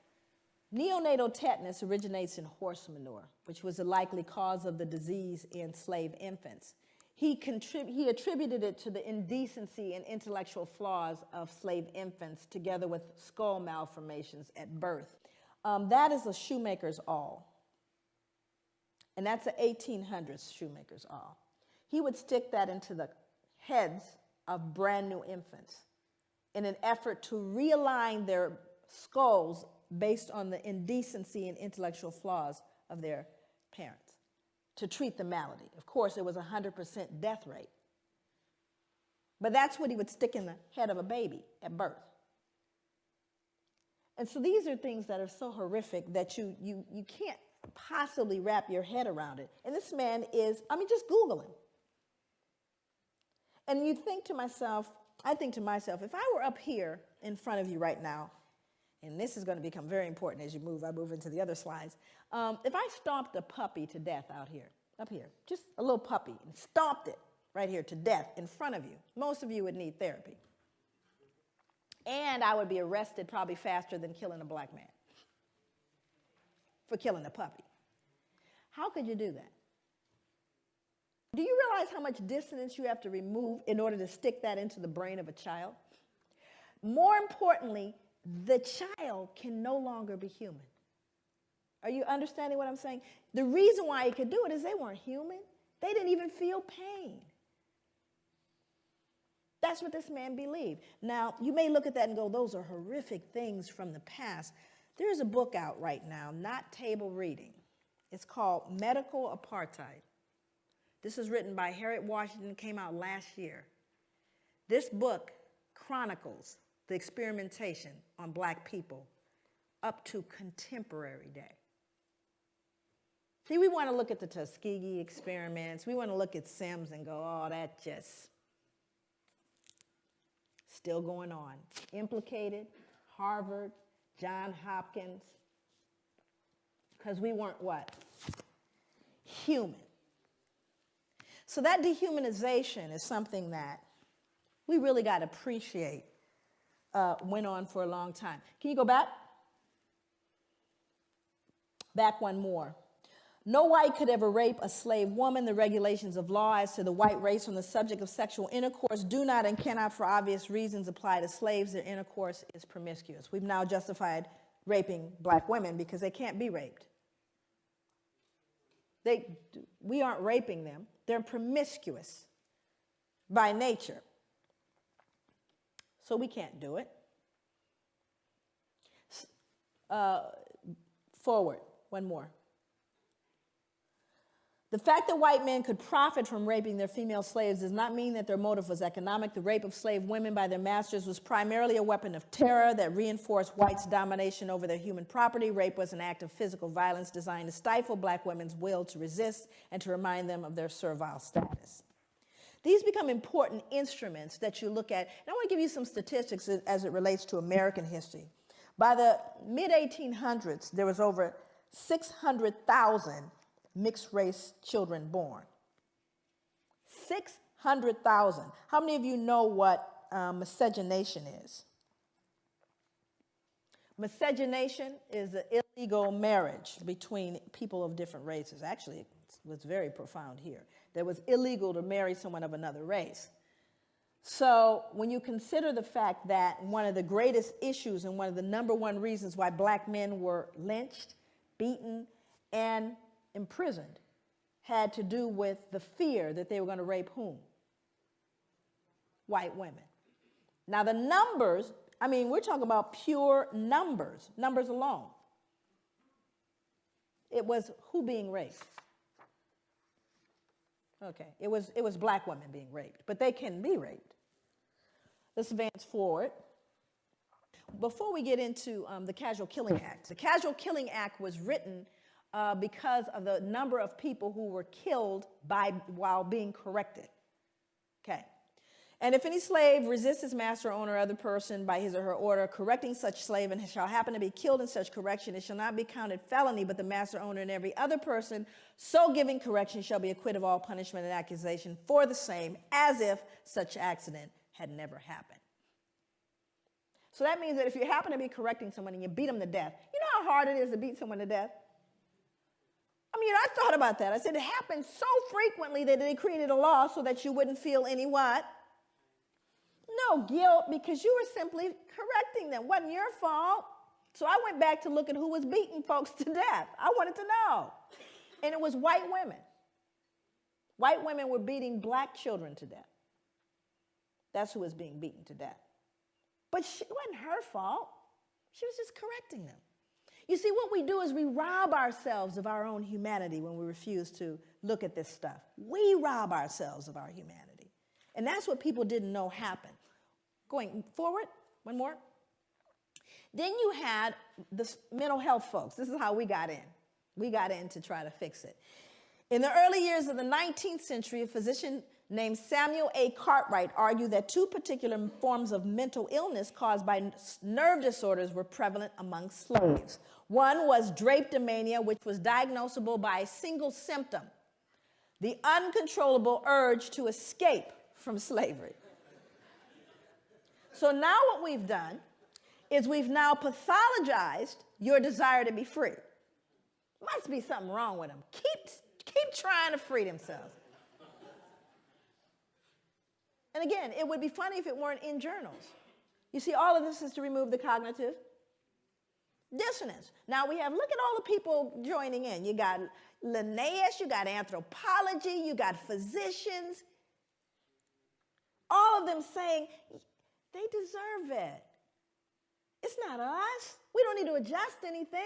Neonatal tetanus originates in horse manure, which was a likely cause of the disease in slave infants. He attributed it to the indecency and intellectual flaws of slave infants, together with skull malformations at birth. That is a shoemaker's awl. And that's an 1800s shoemaker's awl. He would stick that into the heads of brand new infants in an effort to realign their skulls based on the indecency and intellectual flaws of their parents, to treat the malady. Of course, it was 100% death rate. But that's what he would stick in the head of a baby at birth. And so these are things that are so horrific that you can't possibly wrap your head around it. And this man is, just Google him. And you think to myself, I think to myself, if I were up here in front of you right now, and this is going to become very important as I move into the other slides. If I stomped a puppy to death out here, up here, just a little puppy, and stomped it right here to death in front of you, most of you would need therapy. And I would be arrested probably faster than killing a black man for killing a puppy. How could you do that? Do you realize how much dissonance you have to remove in order to stick that into the brain of a child? More importantly, the child can no longer be human. Are you understanding what I'm saying? The reason why he could do it is they weren't human. They didn't even feel pain. That's what this man believed. Now, you may look at that and go, those are horrific things from the past. There's a book out right now, not table reading. It's called Medical Apartheid. This is written by Harriet Washington, came out last year. This book chronicles the experimentation on black people up to contemporary day. See, we want to look at the Tuskegee experiments. We want to look at Sims and go, oh, that just still going on. Implicated, Harvard, Johns Hopkins, because we weren't what? Human. So that dehumanization is something that we really got to appreciate. Went on for a long time. Can you go back? Back one more. No white could ever rape a slave woman. The regulations of law as to the white race on the subject of sexual intercourse do not and cannot, for obvious reasons, apply to slaves. Their intercourse is promiscuous. We've now justified raping black women because they can't be raped. We aren't raping them. They're promiscuous by nature. So we can't do it. Forward, one more. The fact that white men could profit from raping their female slaves does not mean that their motive was economic. The rape of slave women by their masters was primarily a weapon of terror that reinforced whites' domination over their human property. Rape was an act of physical violence designed to stifle black women's will to resist and to remind them of their servile status. These become important instruments that you look at. And I want to give you some statistics as it relates to American history. By the mid-1800s, there was over 600,000 mixed-race children born. 600,000. How many of you know what miscegenation is? Miscegenation is an illegal marriage between people of different races. Actually, it was very profound here. That was illegal to marry someone of another race. So when you consider the fact that one of the greatest issues and one of the number one reasons why black men were lynched, beaten, and imprisoned had to do with the fear that they were going to rape whom? White women. Now the numbers, we're talking about pure numbers alone. It was who being raped? Okay, it was black women being raped, but they can be raped. Let's advance forward. Before we get into the Casual Killing Act, the Casual Killing Act was written because of the number of people who were killed while being corrected. Okay, And if any slave resists his master, owner, or other person by his or her order, correcting such slave, and shall happen to be killed in such correction, it shall not be counted felony, but the master, owner, and every other person so giving correction shall be acquitted of all punishment and accusation for the same, as if such accident had never happened. So that means that if you happen to be correcting someone and you beat them to death, you know how hard it is to beat someone to death? I mean, I thought about that. I said it happens so frequently that they created a law so that you wouldn't feel any what? No guilt, because you were simply correcting them. It wasn't your fault. So I went back to look at who was beating folks to death. I wanted to know. And it was white women. White women were beating black children to death. That's who was being beaten to death. But it wasn't her fault. She was just correcting them. You see, what we do is we rob ourselves of our own humanity when we refuse to look at this stuff. We rob ourselves of our humanity. And that's what people didn't know happened. Going forward, one more. Then you had the mental health folks. This is how we got in. We got in to try to fix it. In the early years of the 19th century, a physician named Samuel A. Cartwright argued that two particular forms of mental illness caused by nerve disorders were prevalent among slaves. One was drapetomania, which was diagnosable by a single symptom, the uncontrollable urge to escape from slavery. So now what we've done is we've now pathologized your desire to be free. Must be something wrong with them. Keep trying to free themselves. And again, it would be funny if it weren't in journals. You see, all of this is to remove the cognitive dissonance. Now we have, look at all the people joining in. You got Linnaeus, you got anthropology, you got physicians. All of them saying, they deserve it. It's not us. We don't need to adjust anything.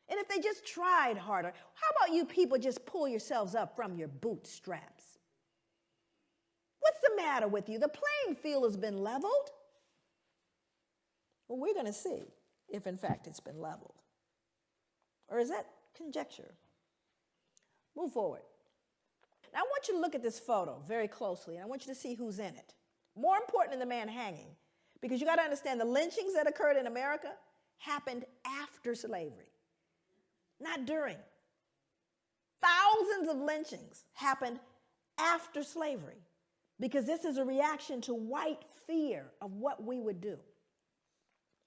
And if they just tried harder, how about you people just pull yourselves up from your bootstraps? What's the matter with you? The playing field has been leveled. Well, we're going to see if, in fact, it's been leveled. Or is that conjecture? Move forward. Now, I want you to look at this photo very closely, and I want you to see who's in it. More important than the man hanging, because you got to understand the lynchings that occurred in America happened after slavery, not during. Thousands of lynchings happened after slavery, because this is a reaction to white fear of what we would do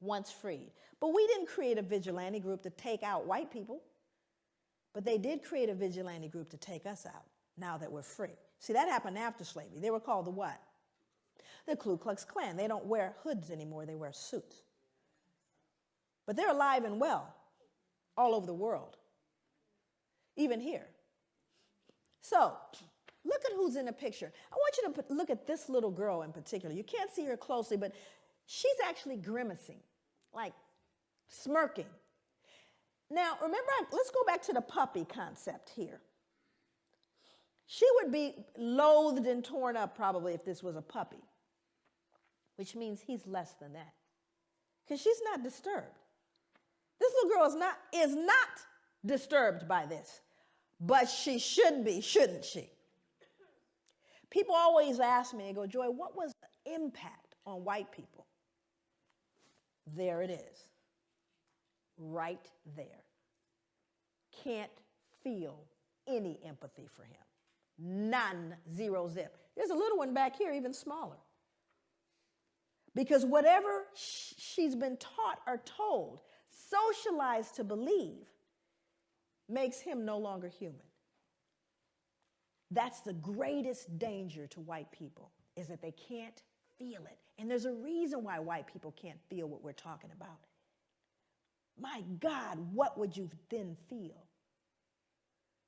once freed. But we didn't create a vigilante group to take out white people, but they did create a vigilante group to take us out now that we're free. See, that happened after slavery. They were called the what? The Ku Klux Klan. They don't wear hoods anymore, they wear suits. But they're alive and well all over the world, even here. So, look at who's in the picture. I want you to look at this little girl in particular. You can't see her closely, but she's actually grimacing, like smirking. Now, remember, let's go back to the puppy concept here. She would be loathed and torn up probably if this was a puppy, which means he's less than that, because she's not disturbed. This little girl is not disturbed by this, but she should be, shouldn't she? People always ask me, they go, Joy, what was the impact on white people? There it is, right there. Can't feel any empathy for him. None, zero, zip. There's a little one back here, even smaller. Because whatever she's been taught or told, socialized to believe, makes him no longer human. That's the greatest danger to white people, is that they can't feel it. And there's a reason why white people can't feel what we're talking about. My God, what would you then feel?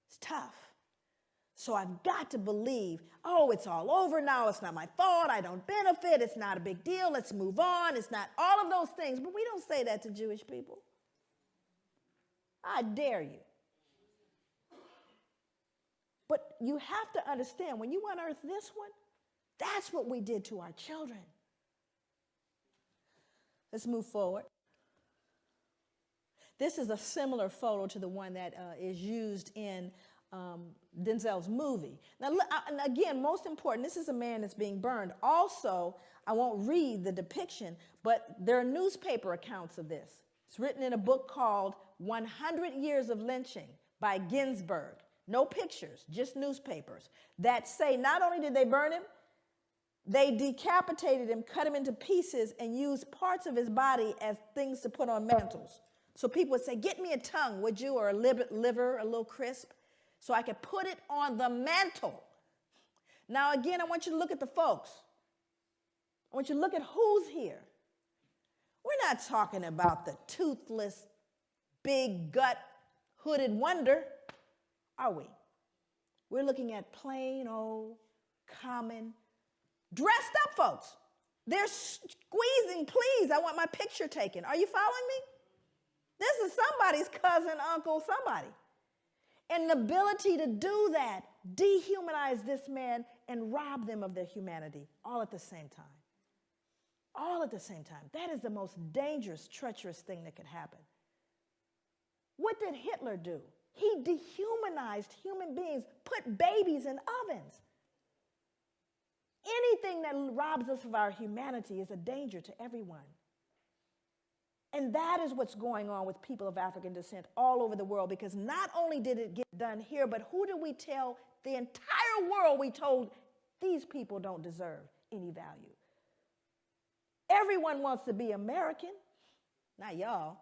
It's tough. So I've got to believe, oh, it's all over now. It's not my fault. I don't benefit. It's not a big deal. Let's move on. It's not all of those things. But we don't say that to Jewish people. I dare you. But you have to understand, when you unearth this one, that's what we did to our children. Let's move forward. This is a similar photo to the one that is used in Denzel's movie. Now, and again, most important, this is a man that's being burned. Also, I won't read the depiction, but there are newspaper accounts of this. It's written in a book called 100 Years of Lynching by Ginsburg. No pictures, just newspapers that say not only did they burn him, they decapitated him, cut him into pieces, and used parts of his body as things to put on mantles. So people would say, get me a tongue, would you, or a liver, a little crisp, so I could put it on the mantle. Now, again, I want you to look at the folks. I want you to look at who's here. We're not talking about the toothless, big gut, hooded wonder, are we? We're looking at plain old, common, dressed up folks. They're squeezing, please, I want my picture taken. Are you following me? This is somebody's cousin, uncle, somebody. And the ability to do that, dehumanize this man and rob them of their humanity all at the same time. All at the same time. That is the most dangerous, treacherous thing that could happen. What did Hitler do? He dehumanized human beings, put babies in ovens. Anything that robs us of our humanity is a danger to everyone. And that is what's going on with people of African descent all over the world, because not only did it get done here, but who did we tell? The entire world we told these people don't deserve any value. Everyone wants to be American, not y'all.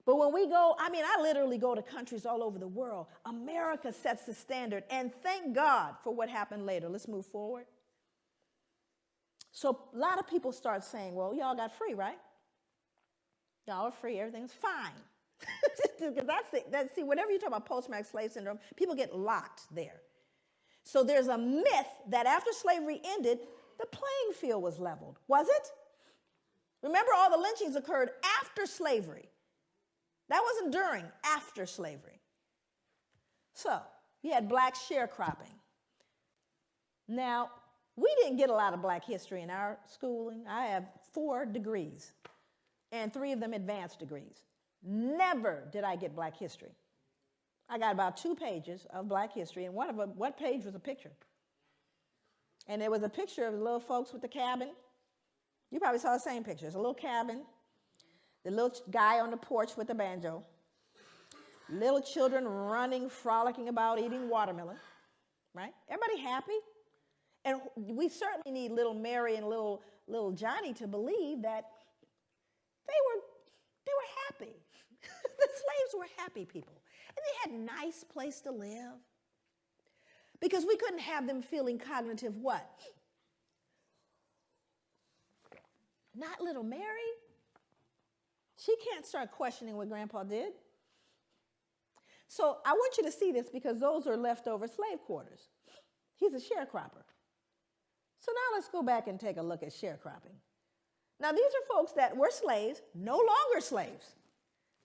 But when we go, I literally go to countries all over the world. America sets the standard, and thank God for what happened later. Let's move forward. So a lot of people start saying, well, y'all got free, right? Y'all are free, everything's fine. Because see, whenever you talk about post-traumatic slave syndrome, people get locked there. So there's a myth that after slavery ended, the playing field was leveled. Was it? Remember, all the lynchings occurred after slavery. That wasn't during, after slavery. So you had black sharecropping. Now, we didn't get a lot of black history in our schooling. I have 4 degrees, and 3 of them advanced degrees. Never did I get black history. I got about 2 pages of black history, and one of them, what page was a picture? And there was a picture of the little folks with the cabin. You probably saw the same picture. It's a little cabin, the little guy on the porch with the banjo, little children running, frolicking about, eating watermelon, right? Everybody happy? And we certainly need little Mary and little Johnny to believe that they were happy. The slaves were happy people. And they had a nice place to live. Because we couldn't have them feeling cognitive what? Not little Mary. She can't start questioning what Grandpa did. So I want you to see this, because those are leftover slave quarters. He's a sharecropper. So now let's go back and take a look at sharecropping. Now these are folks that were slaves, no longer slaves,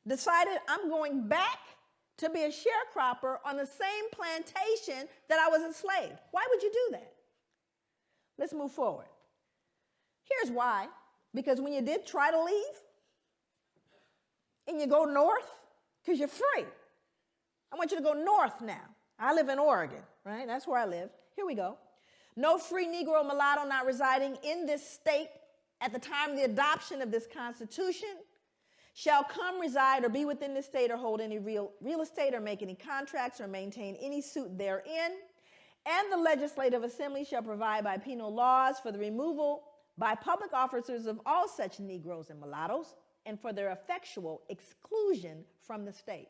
decided I'm going back to be a sharecropper on the same plantation that I was enslaved. Why would you do that? Let's move forward. Here's why. Because when you did try to leave, and you go north, because you're free. I want you to go north now. I live in Oregon, right? That's where I live. Here we go. No free Negro mulatto not residing in this state at the time of the adoption of this Constitution shall come reside or be within this state or hold any real estate or make any contracts or maintain any suit therein. And the Legislative Assembly shall provide by penal laws for the removal by public officers of all such Negroes and mulattoes, and for their effectual exclusion from the state,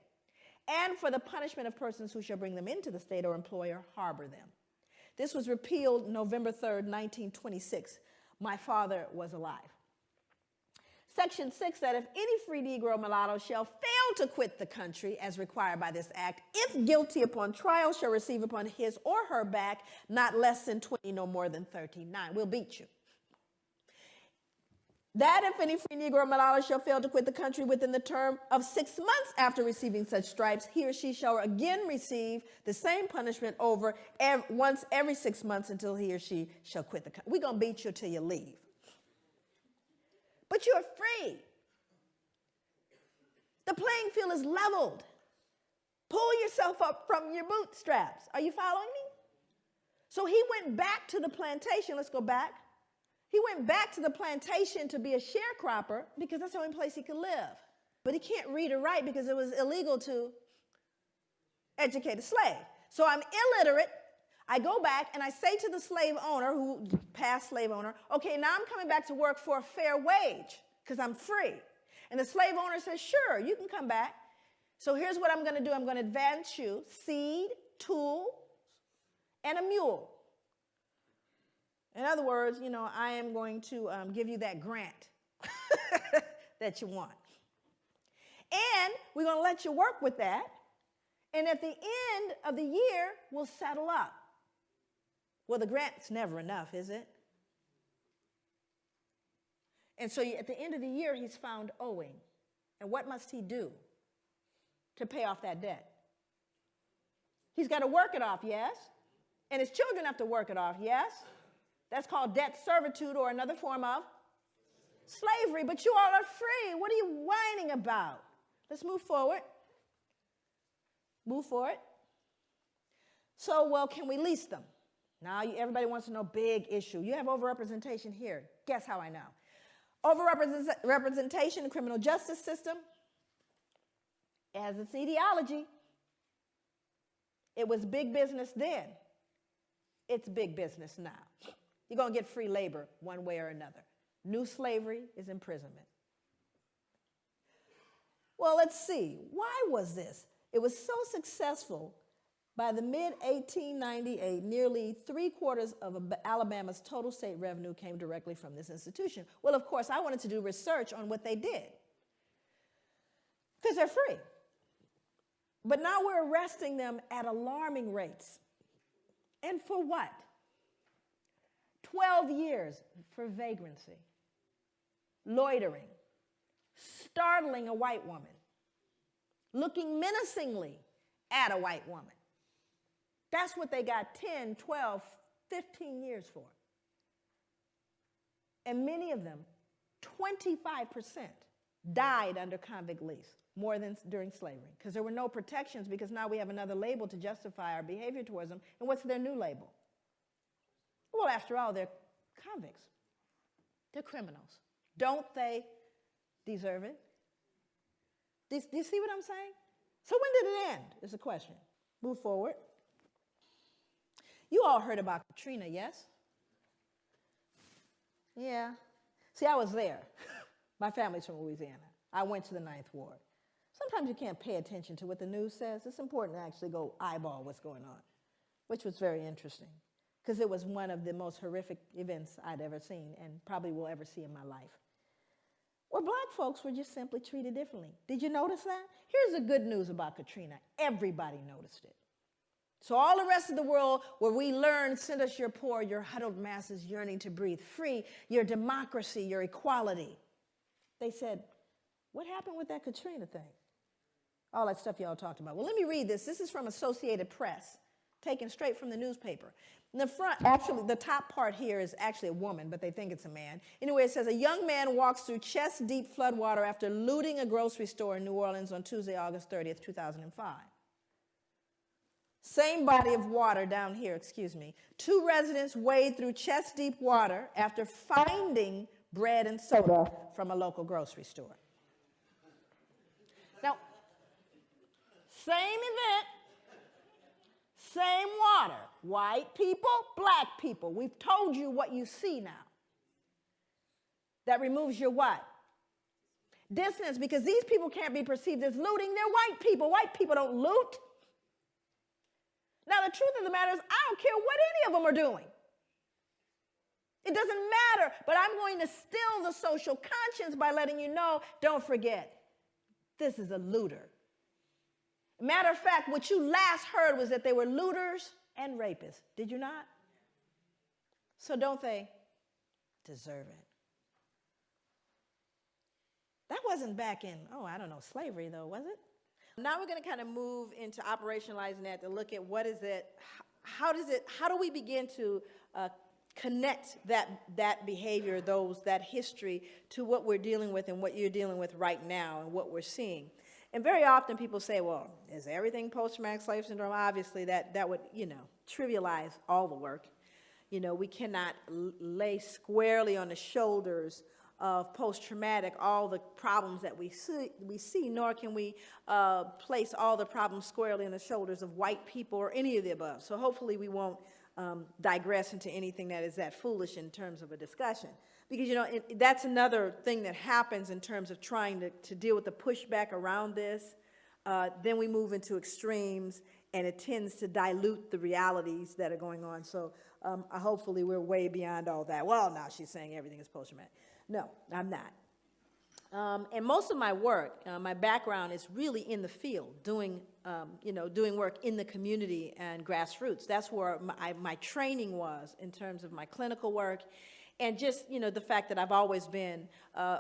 and for the punishment of persons who shall bring them into the state or employ or harbor them. This was repealed November 3rd, 1926. My father was alive. Section 6 said, if any free Negro mulatto shall fail to quit the country as required by this act, if guilty upon trial, shall receive upon his or her back not less than 20, no more than 39. We'll beat you. That if any free Negro mulatto shall fail to quit the country within the term of 6 months after receiving such stripes, he or she shall again receive the same punishment once every 6 months until he or she shall quit the country. We're going to beat you till you leave. But you're free. The playing field is leveled. Pull yourself up from your bootstraps. Are you following me? So he went back to the plantation. Let's go back. He went back to the plantation to be a sharecropper because that's the only place he could live. But he can't read or write because it was illegal to educate a slave. So I'm illiterate. I go back and I say to the slave owner, who past slave owner, okay, now I'm coming back to work for a fair wage because I'm free. And the slave owner says, sure, you can come back. So here's what I'm going to do. I'm going to advance you seed, tools, and a mule. In other words, you know, I am going to give you that grant that you want. And we're going to let you work with that. And at the end of the year, we'll settle up. Well, the grant's never enough, is it? And so at the end of the year, he's found owing. And what must he do to pay off that debt? He's got to work it off, yes? And his children have to work it off, yes? That's called debt servitude, or another form of slavery. But you all are free. What are you whining about? Let's move forward. Move forward. So, well, can we lease them? Now, everybody wants to know big issue. You have overrepresentation here. Guess how I know? Overrepresentation in the criminal justice system as its etiology. It was big business then. It's big business now. You're going to get free labor one way or another. New slavery is imprisonment. Well, let's see. Why was this? It was so successful. By the mid-1898, nearly 3/4 of Alabama's total state revenue came directly from this institution. Well, of course, I wanted to do research on what they did because they're free. But now we're arresting them at alarming rates. And for what? 12 years for vagrancy, loitering, startling a white woman, looking menacingly at a white woman. That's what they got 10, 12, 15 years for. And many of them, 25%, died under convict lease, more than during slavery, because there were no protections, because now we have another label to justify our behavior towards them. And what's their new label? Well, after all, they're convicts. They're criminals. Don't they deserve it? Do you see what I'm saying? So when did it end, is the question. Move forward. You all heard about Katrina, yes? Yeah. See, I was there. My family's from Louisiana. I went to the 9th Ward. Sometimes you can't pay attention to what the news says. It's important to actually go eyeball what's going on, which was very interesting, because it was one of the most horrific events I'd ever seen and probably will ever see in my life. Well, black folks were just simply treated differently. Did you notice that? Here's the good news about Katrina. Everybody noticed it. So all the rest of the world, where we learned, send us your poor, your huddled masses yearning to breathe free, your democracy, your equality. They said, what happened with that Katrina thing? All that stuff y'all talked about. Well, let me read this. This is from Associated Press, taken straight from the newspaper. In the front, actually, the top part here is actually a woman, but they think it's a man. Anyway, it says, a young man walks through chest-deep floodwater after looting a grocery store in New Orleans on Tuesday, August 30th, 2005. Same body of water down here, excuse me. 2 residents wade through chest-deep water after finding bread and soda from a local grocery store. Now, same event, same water. White people, black people. We've told you what you see now. That removes your what? Dissonance, because these people can't be perceived as looting. They're white people. White people don't loot. Now, the truth of the matter is, I don't care what any of them are doing. It doesn't matter, but I'm going to still the social conscience by letting you know, don't forget, this is a looter. Matter of fact, what you last heard was that they were looters and rapists. Did you not? So don't they deserve it? That wasn't back in, slavery though, was it? Now we're going to kind of move into operationalizing that to look at what is it, how do we begin to connect that behavior, that history to what we're dealing with and what you're dealing with right now and what we're seeing. And very often people say, well, is everything post-traumatic slave syndrome? Obviously, that would, trivialize all the work. We cannot lay squarely on the shoulders of post-traumatic all the problems that we see, nor can we place all the problems squarely on the shoulders of white people or any of the above. So hopefully we won't digress into anything that is that foolish in terms of a discussion. Because, that's another thing that happens in terms of trying to deal with the pushback around this. Then we move into extremes, and it tends to dilute the realities that are going on. So hopefully we're way beyond all that. Well, now she's saying everything is post-traumatic. No, I'm not. And most of my work, my background is really in the field, doing work in the community and grassroots. That's where my training was in terms of my clinical work. And just, the fact that I've always been,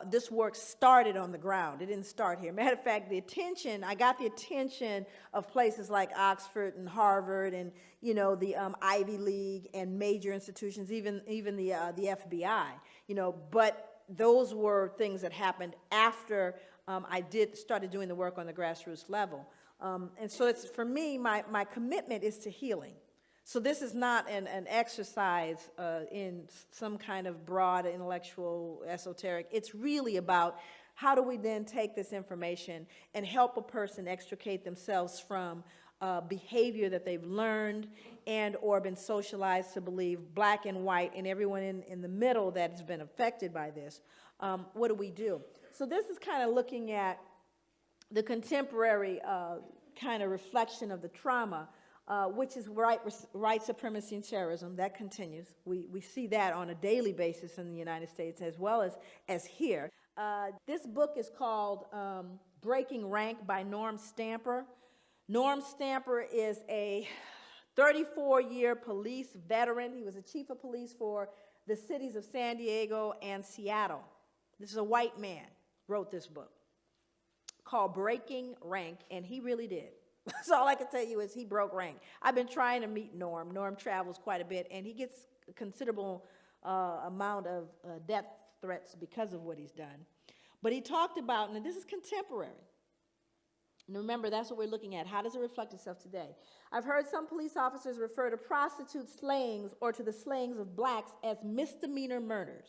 this work started on the ground. It didn't start here. Matter of fact, I got the attention of places like Oxford and Harvard and, the Ivy League and major institutions, even the FBI, but those were things that happened after I started doing the work on the grassroots level. And so for me, my commitment is to healing. So this is not an exercise in some kind of broad intellectual esoteric. It's really about how do we then take this information and help a person extricate themselves from behavior that they've learned and or been socialized to believe, black and white, and everyone in the middle that has been affected by this. What do we do? So this is kind of looking at the contemporary kind of reflection of the trauma, which is white supremacy and terrorism. That continues. We see that on a daily basis in the United States as well as here. This book is called Breaking Rank by Norm Stamper. Norm Stamper is a 34-year police veteran. He was a chief of police for the cities of San Diego and Seattle. This is a white man wrote this book called Breaking Rank, and he really did. So all I can tell you is he broke rank. I've been trying to meet Norm. Norm travels quite a bit, and he gets a considerable amount of death threats because of what he's done. But he talked about, and this is contemporary, and remember, that's what we're looking at. How does it reflect itself today? I've heard some police officers refer to prostitute slayings or to the slayings of blacks as misdemeanor murders,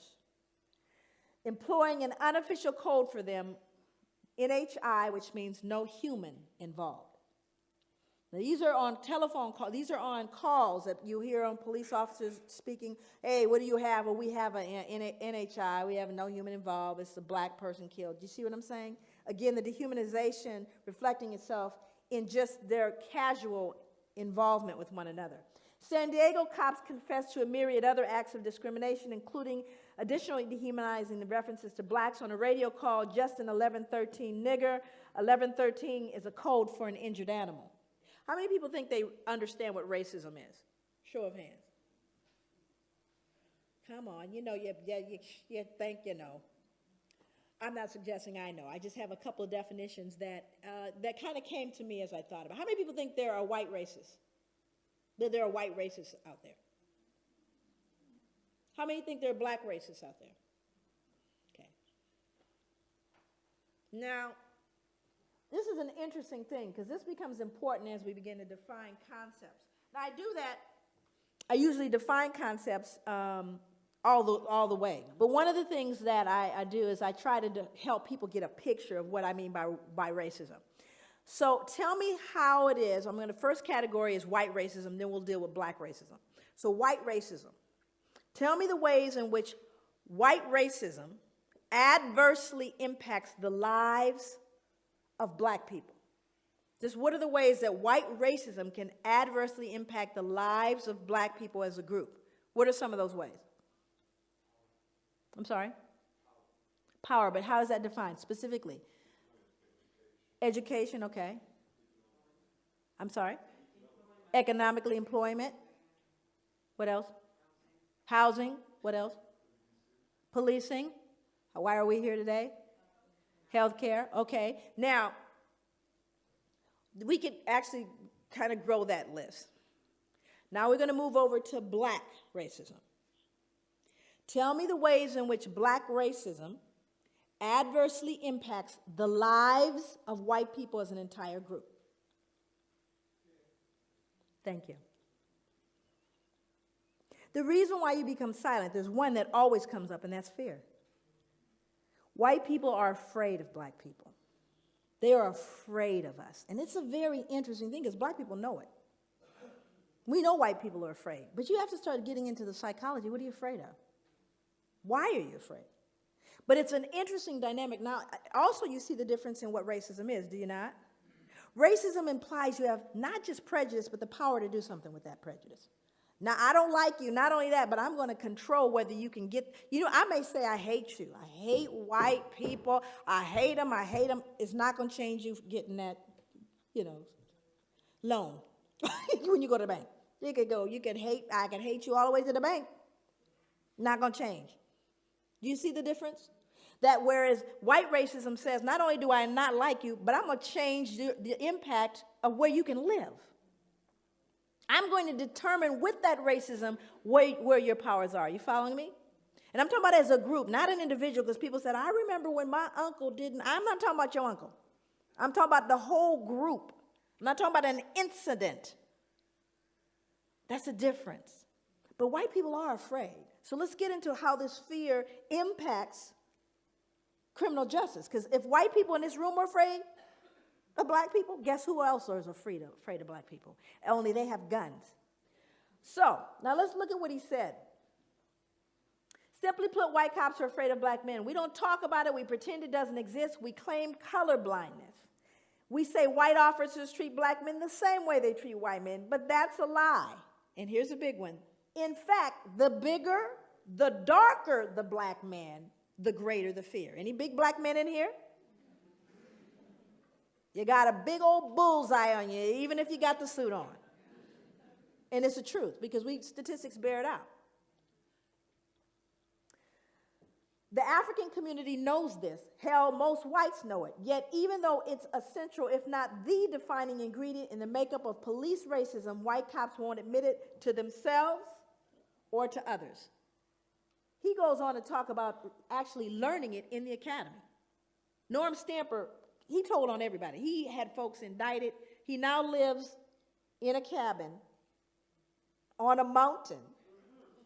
employing an unofficial code for them, NHI, which means no human involved. Now, these are on telephone calls. These are on calls that you hear on police officers speaking, hey, what do you have? Well, we have an NHI. We have no human involved. It's a black person killed. Do you see what I'm saying? Again, the dehumanization reflecting itself in just their casual involvement with one another. San Diego cops confessed to a myriad other acts of discrimination, including additionally dehumanizing the references to blacks on a radio call, Justin 1113 nigger. 1113 is a code for an injured animal. How many people think they understand what racism is? Show of hands. Come on, you think you know. I'm not suggesting I know. I just have a couple of definitions that kind of came to me as I thought about. How many people think there are white racists? That there are white racists out there? How many think there are black racists out there? Okay. Now, this is an interesting thing because this becomes important as we begin to define concepts. Now, I do that. I usually define concepts all the way. But one of the things that I do is I try to help people get a picture of what I mean by racism. So tell me how it is. The first category is white racism, then we'll deal with black racism. So white racism. Tell me the ways in which white racism adversely impacts the lives of black people. Just what are the ways that white racism can adversely impact the lives of black people as a group? What are some of those ways? I'm sorry? Power, but how is that defined specifically? Education, okay. I'm sorry? Economically, employment. What else? Housing, what else? Policing. Why are we here today? Healthcare, okay. Now, we could actually kind of grow that list. Now we're going to move over to black racism. Tell me the ways in which black racism adversely impacts the lives of white people as an entire group. Thank you. The reason why you become silent, there's one that always comes up, and that's fear. White people are afraid of black people. They are afraid of us. And it's a very interesting thing because black people know it. We know white people are afraid, but you have to start getting into the psychology. What are you afraid of? Why are you afraid? But it's an interesting dynamic. Now, also you see the difference in what racism is, do you not? Racism implies you have not just prejudice, but the power to do something with that prejudice. Now, I don't like you, not only that, but I'm going to control whether you can get, I may say I hate you. I hate white people. I hate them. It's not going to change you getting that, loan when you go to the bank. I can hate you all the way to the bank. Not going to change. Do you see the difference? That whereas white racism says, not only do I not like you, but I'm going to change the impact of where you can live. I'm going to determine with that racism where your powers are. You following me? And I'm talking about as a group, not an individual, because people said, I remember when my uncle didn't. I'm not talking about your uncle. I'm talking about the whole group. I'm not talking about an incident. That's a difference. But white people are afraid. So let's get into how this fear impacts criminal justice. Because if white people in this room are afraid of black people, guess who else is afraid of black people? Only they have guns. So, now let's look at what he said. Simply put, white cops are afraid of black men. We don't talk about it. We pretend it doesn't exist. We claim color blindness. We say white officers treat black men the same way they treat white men, but that's a lie. And here's a big one. In fact, the bigger, the darker the black man, the greater the fear. Any big black men in here? You got a big old bullseye on you, even if you got the suit on. And it's the truth, because statistics bear it out. The African community knows this. Hell, most whites know it. Yet, even though it's essential, if not the defining ingredient in the makeup of police racism, white cops won't admit it to themselves or to others. He goes on to talk about actually learning it in the academy. Norm Stamper, he told on everybody. He had folks indicted. He now lives in a cabin on a mountain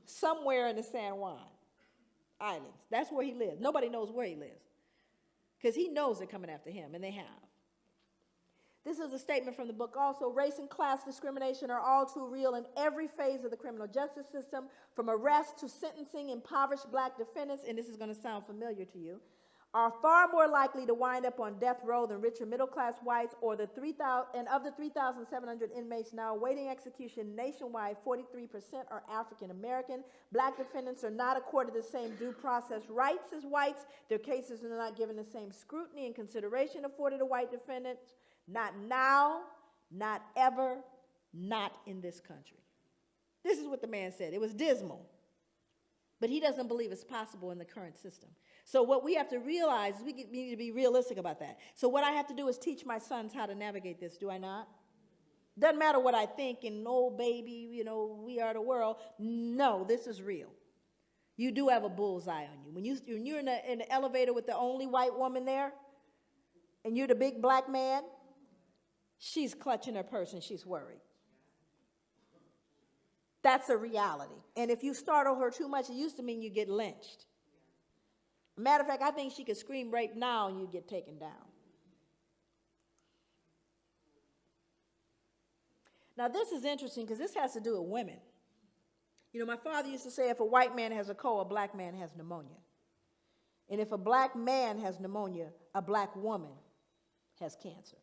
somewhere in the San Juan Islands. That's where he lives. Nobody knows where he lives because he knows they're coming after him, and they have. This is a statement from the book also. Race and class discrimination are all too real in every phase of the criminal justice system, from arrest to sentencing. Impoverished black defendants, and this is going to sound familiar to you, are far more likely to wind up on death row than richer middle-class whites, or the 3,000, and of the 3,700 inmates now awaiting execution nationwide, 43% are African American. Black defendants are not accorded the same due process rights as whites. Their cases are not given the same scrutiny and consideration afforded to white defendants. Not now, not ever, not in this country. This is what the man said. It was dismal. But he doesn't believe it's possible in the current system. So what we have to realize is we need to be realistic about that. So what I have to do is teach my sons how to navigate this, do I not? Doesn't matter what I think and, oh, baby, we are the world. No, this is real. You do have a bullseye on you. When you're in the elevator with the only white woman there, and you're the big black man, she's clutching her purse and she's worried. That's a reality. And if you startle her too much, it used to mean you get lynched. Matter of fact, I think she could scream rape now and you'd get taken down. Now, this is interesting because this has to do with women. My father used to say if a white man has a cold, a black man has pneumonia. And if a black man has pneumonia, a black woman has cancer.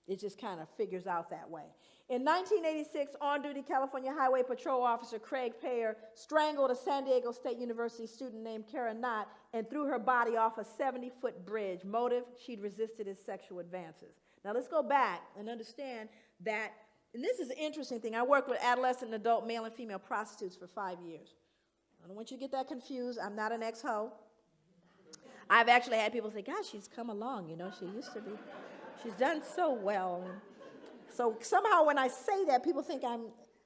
It just kind of figures out that way. In 1986, on-duty California Highway Patrol Officer Craig Payer strangled a San Diego State University student named Kara Knott and threw her body off a 70-foot bridge. Motive, she'd resisted his sexual advances. Now let's go back and understand that, and this is an interesting thing. I worked with adolescent and adult male and female prostitutes for 5 years. I don't want you to get that confused. I'm not an ex-ho. I've actually had people say, gosh, she's come along, she used to be. She's done so well. So somehow when I say that, people think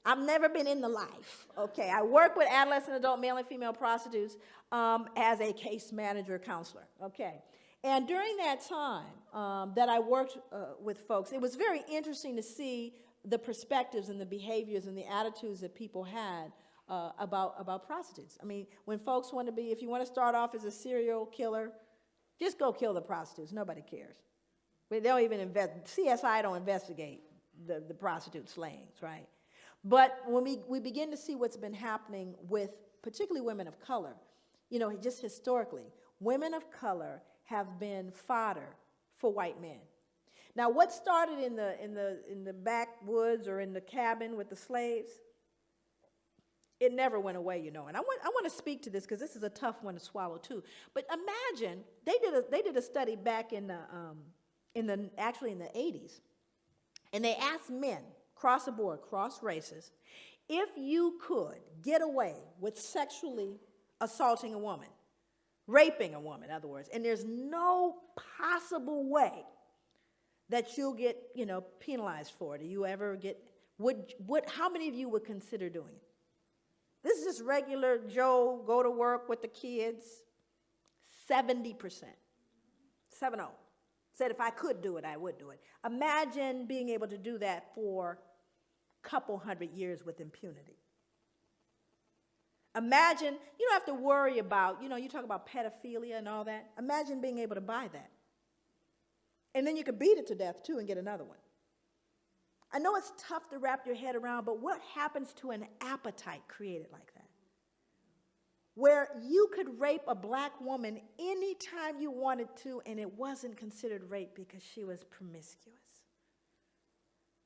I've never been in the life, okay? I work with adolescent, adult, male and female prostitutes as a case manager counselor, okay? And during that time that I worked with folks, it was very interesting to see the perspectives and the behaviors and the attitudes that people had about prostitutes. I mean, when folks want to be, if you want to start off as a serial killer, just go kill the prostitutes. Nobody cares. They don't even CSI don't investigate the prostitute slayings, right? But when we begin to see what's been happening with particularly women of color, you know, just historically, women of color have been fodder for white men. Now, what started in the backwoods or in the cabin with the slaves, it never went away, you know. And I want to speak to this because this is a tough one to swallow too. But imagine they did a study back actually in the 80s, and they asked men across the board, cross races, if you could get away with sexually assaulting a woman, raping a woman, in other words, and there's no possible way that you'll get, you know, penalized for it, or you ever get, how many of you would consider doing it? This is just regular Joe, go to work with the kids. 70%. 7-0. Said if I could do it, I would do it. Imagine being able to do that for a couple hundred years with impunity. Imagine, you don't have to worry about, you know, you talk about pedophilia and all that. Imagine being able to buy that. And then you could beat it to death too and get another one. I know it's tough to wrap your head around, but what happens to an appetite created like that? Where you could rape a black woman anytime you wanted to, and it wasn't considered rape because she was promiscuous.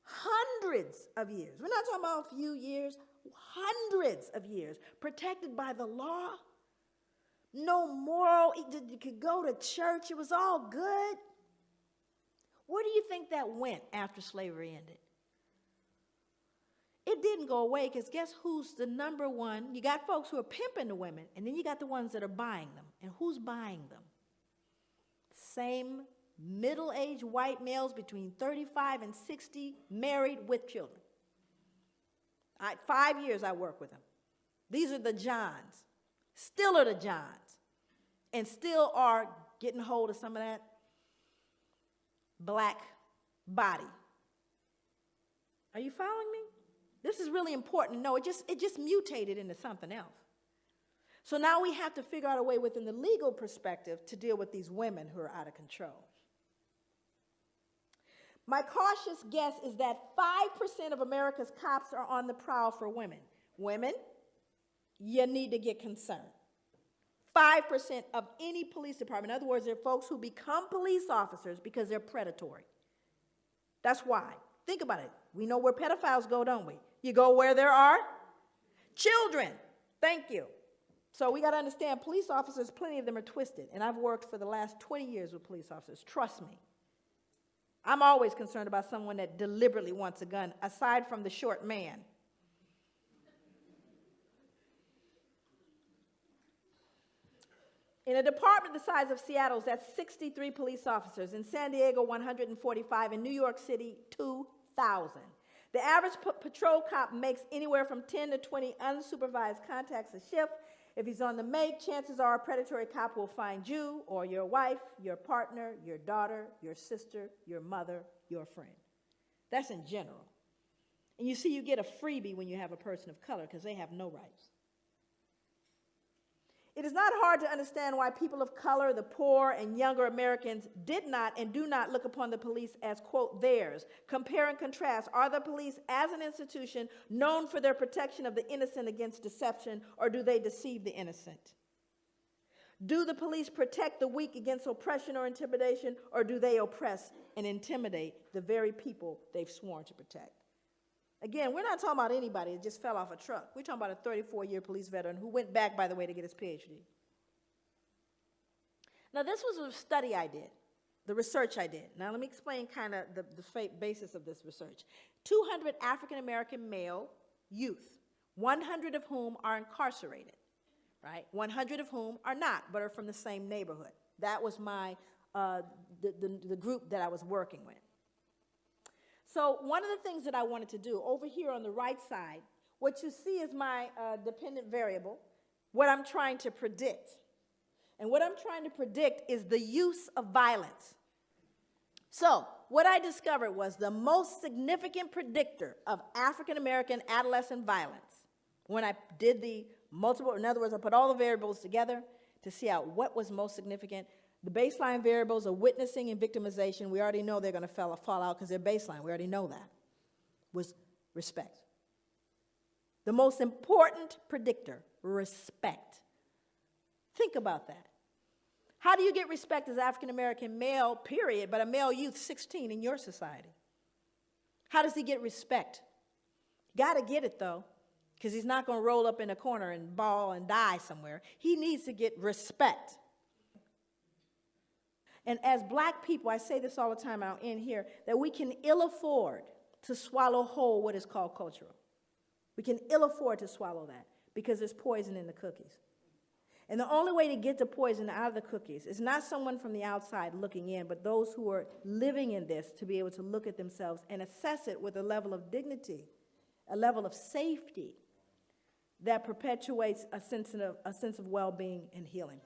Hundreds of years. We're not talking about a few years. Hundreds of years. Protected by the law. No moral. You could go to church. It was all good. Where do you think that went after slavery ended? It didn't go away because guess who's the number one? You got folks who are pimping the women, and then you got the ones that are buying them. And who's buying them? Same middle-aged white males between 35 and 60, married with children. 5 years I work with them. These are the Johns. Still are the Johns. And still are getting hold of some of that black body. Are you following me? This is really important to know. It just mutated into something else. So now we have to figure out a way within the legal perspective to deal with these women who are out of control. My cautious guess is that 5% of America's cops are on the prowl for women. Women, you need to get concerned. 5% of any police department. In other words, there are folks who become police officers because they're predatory. That's why. Think about it. We know where pedophiles go, don't we? You go where there are children. Thank you. So we got to understand police officers, plenty of them are twisted. And I've worked for the last 20 years with police officers. Trust me. I'm always concerned about someone that deliberately wants a gun, aside from the short man. In a department the size of Seattle's, that's 63 police officers. In San Diego, 145. In New York City, 2,000. The average patrol cop makes anywhere from 10 to 20 unsupervised contacts a shift. If he's on the make, chances are a predatory cop will find you or your wife, your partner, your daughter, your sister, your mother, your friend. That's in general. And you see, you get a freebie when you have a person of color because they have no rights. It is not hard to understand why people of color, the poor, and younger Americans did not and do not look upon the police as, quote, theirs. Compare and contrast. Are the police, as an institution, known for their protection of the innocent against deception, or do they deceive the innocent? Do the police protect the weak against oppression or intimidation, or do they oppress and intimidate the very people they've sworn to protect? Again, we're not talking about anybody that just fell off a truck. We're talking about a 34-year police veteran who went back, by the way, to get his PhD. Now, this was a study I did, the research I did. Now, let me explain kind of the basis of this research. 200 African-American male youth, 100 of whom are incarcerated, right? 100 of whom are not, but are from the same neighborhood. That was my, the group that I was working with. So one of the things that I wanted to do, over here on the right side, what you see is my dependent variable, what I'm trying to predict. And what I'm trying to predict is the use of violence. So what I discovered was the most significant predictor of African American adolescent violence, when I did the multiple, in other words, I put all the variables together to see out what was most significant. The baseline variables of witnessing and victimization, we already know they're going to fall out because they're baseline. We already know that, was respect. The most important predictor, respect. Think about that. How do you get respect as African-American male, period, but a male youth 16 in your society? How does he get respect? Got to get it, though, because he's not going to roll up in a corner and bawl and die somewhere. He needs to get respect. And as black people, I say this all the time, I'll end here, that we can ill afford to swallow whole what is called cultural. We can ill afford to swallow that because there's poison in the cookies. And the only way to get the poison out of the cookies is not someone from the outside looking in, but those who are living in this to be able to look at themselves and assess it with a level of dignity, a level of safety that perpetuates a sense of well-being and healing.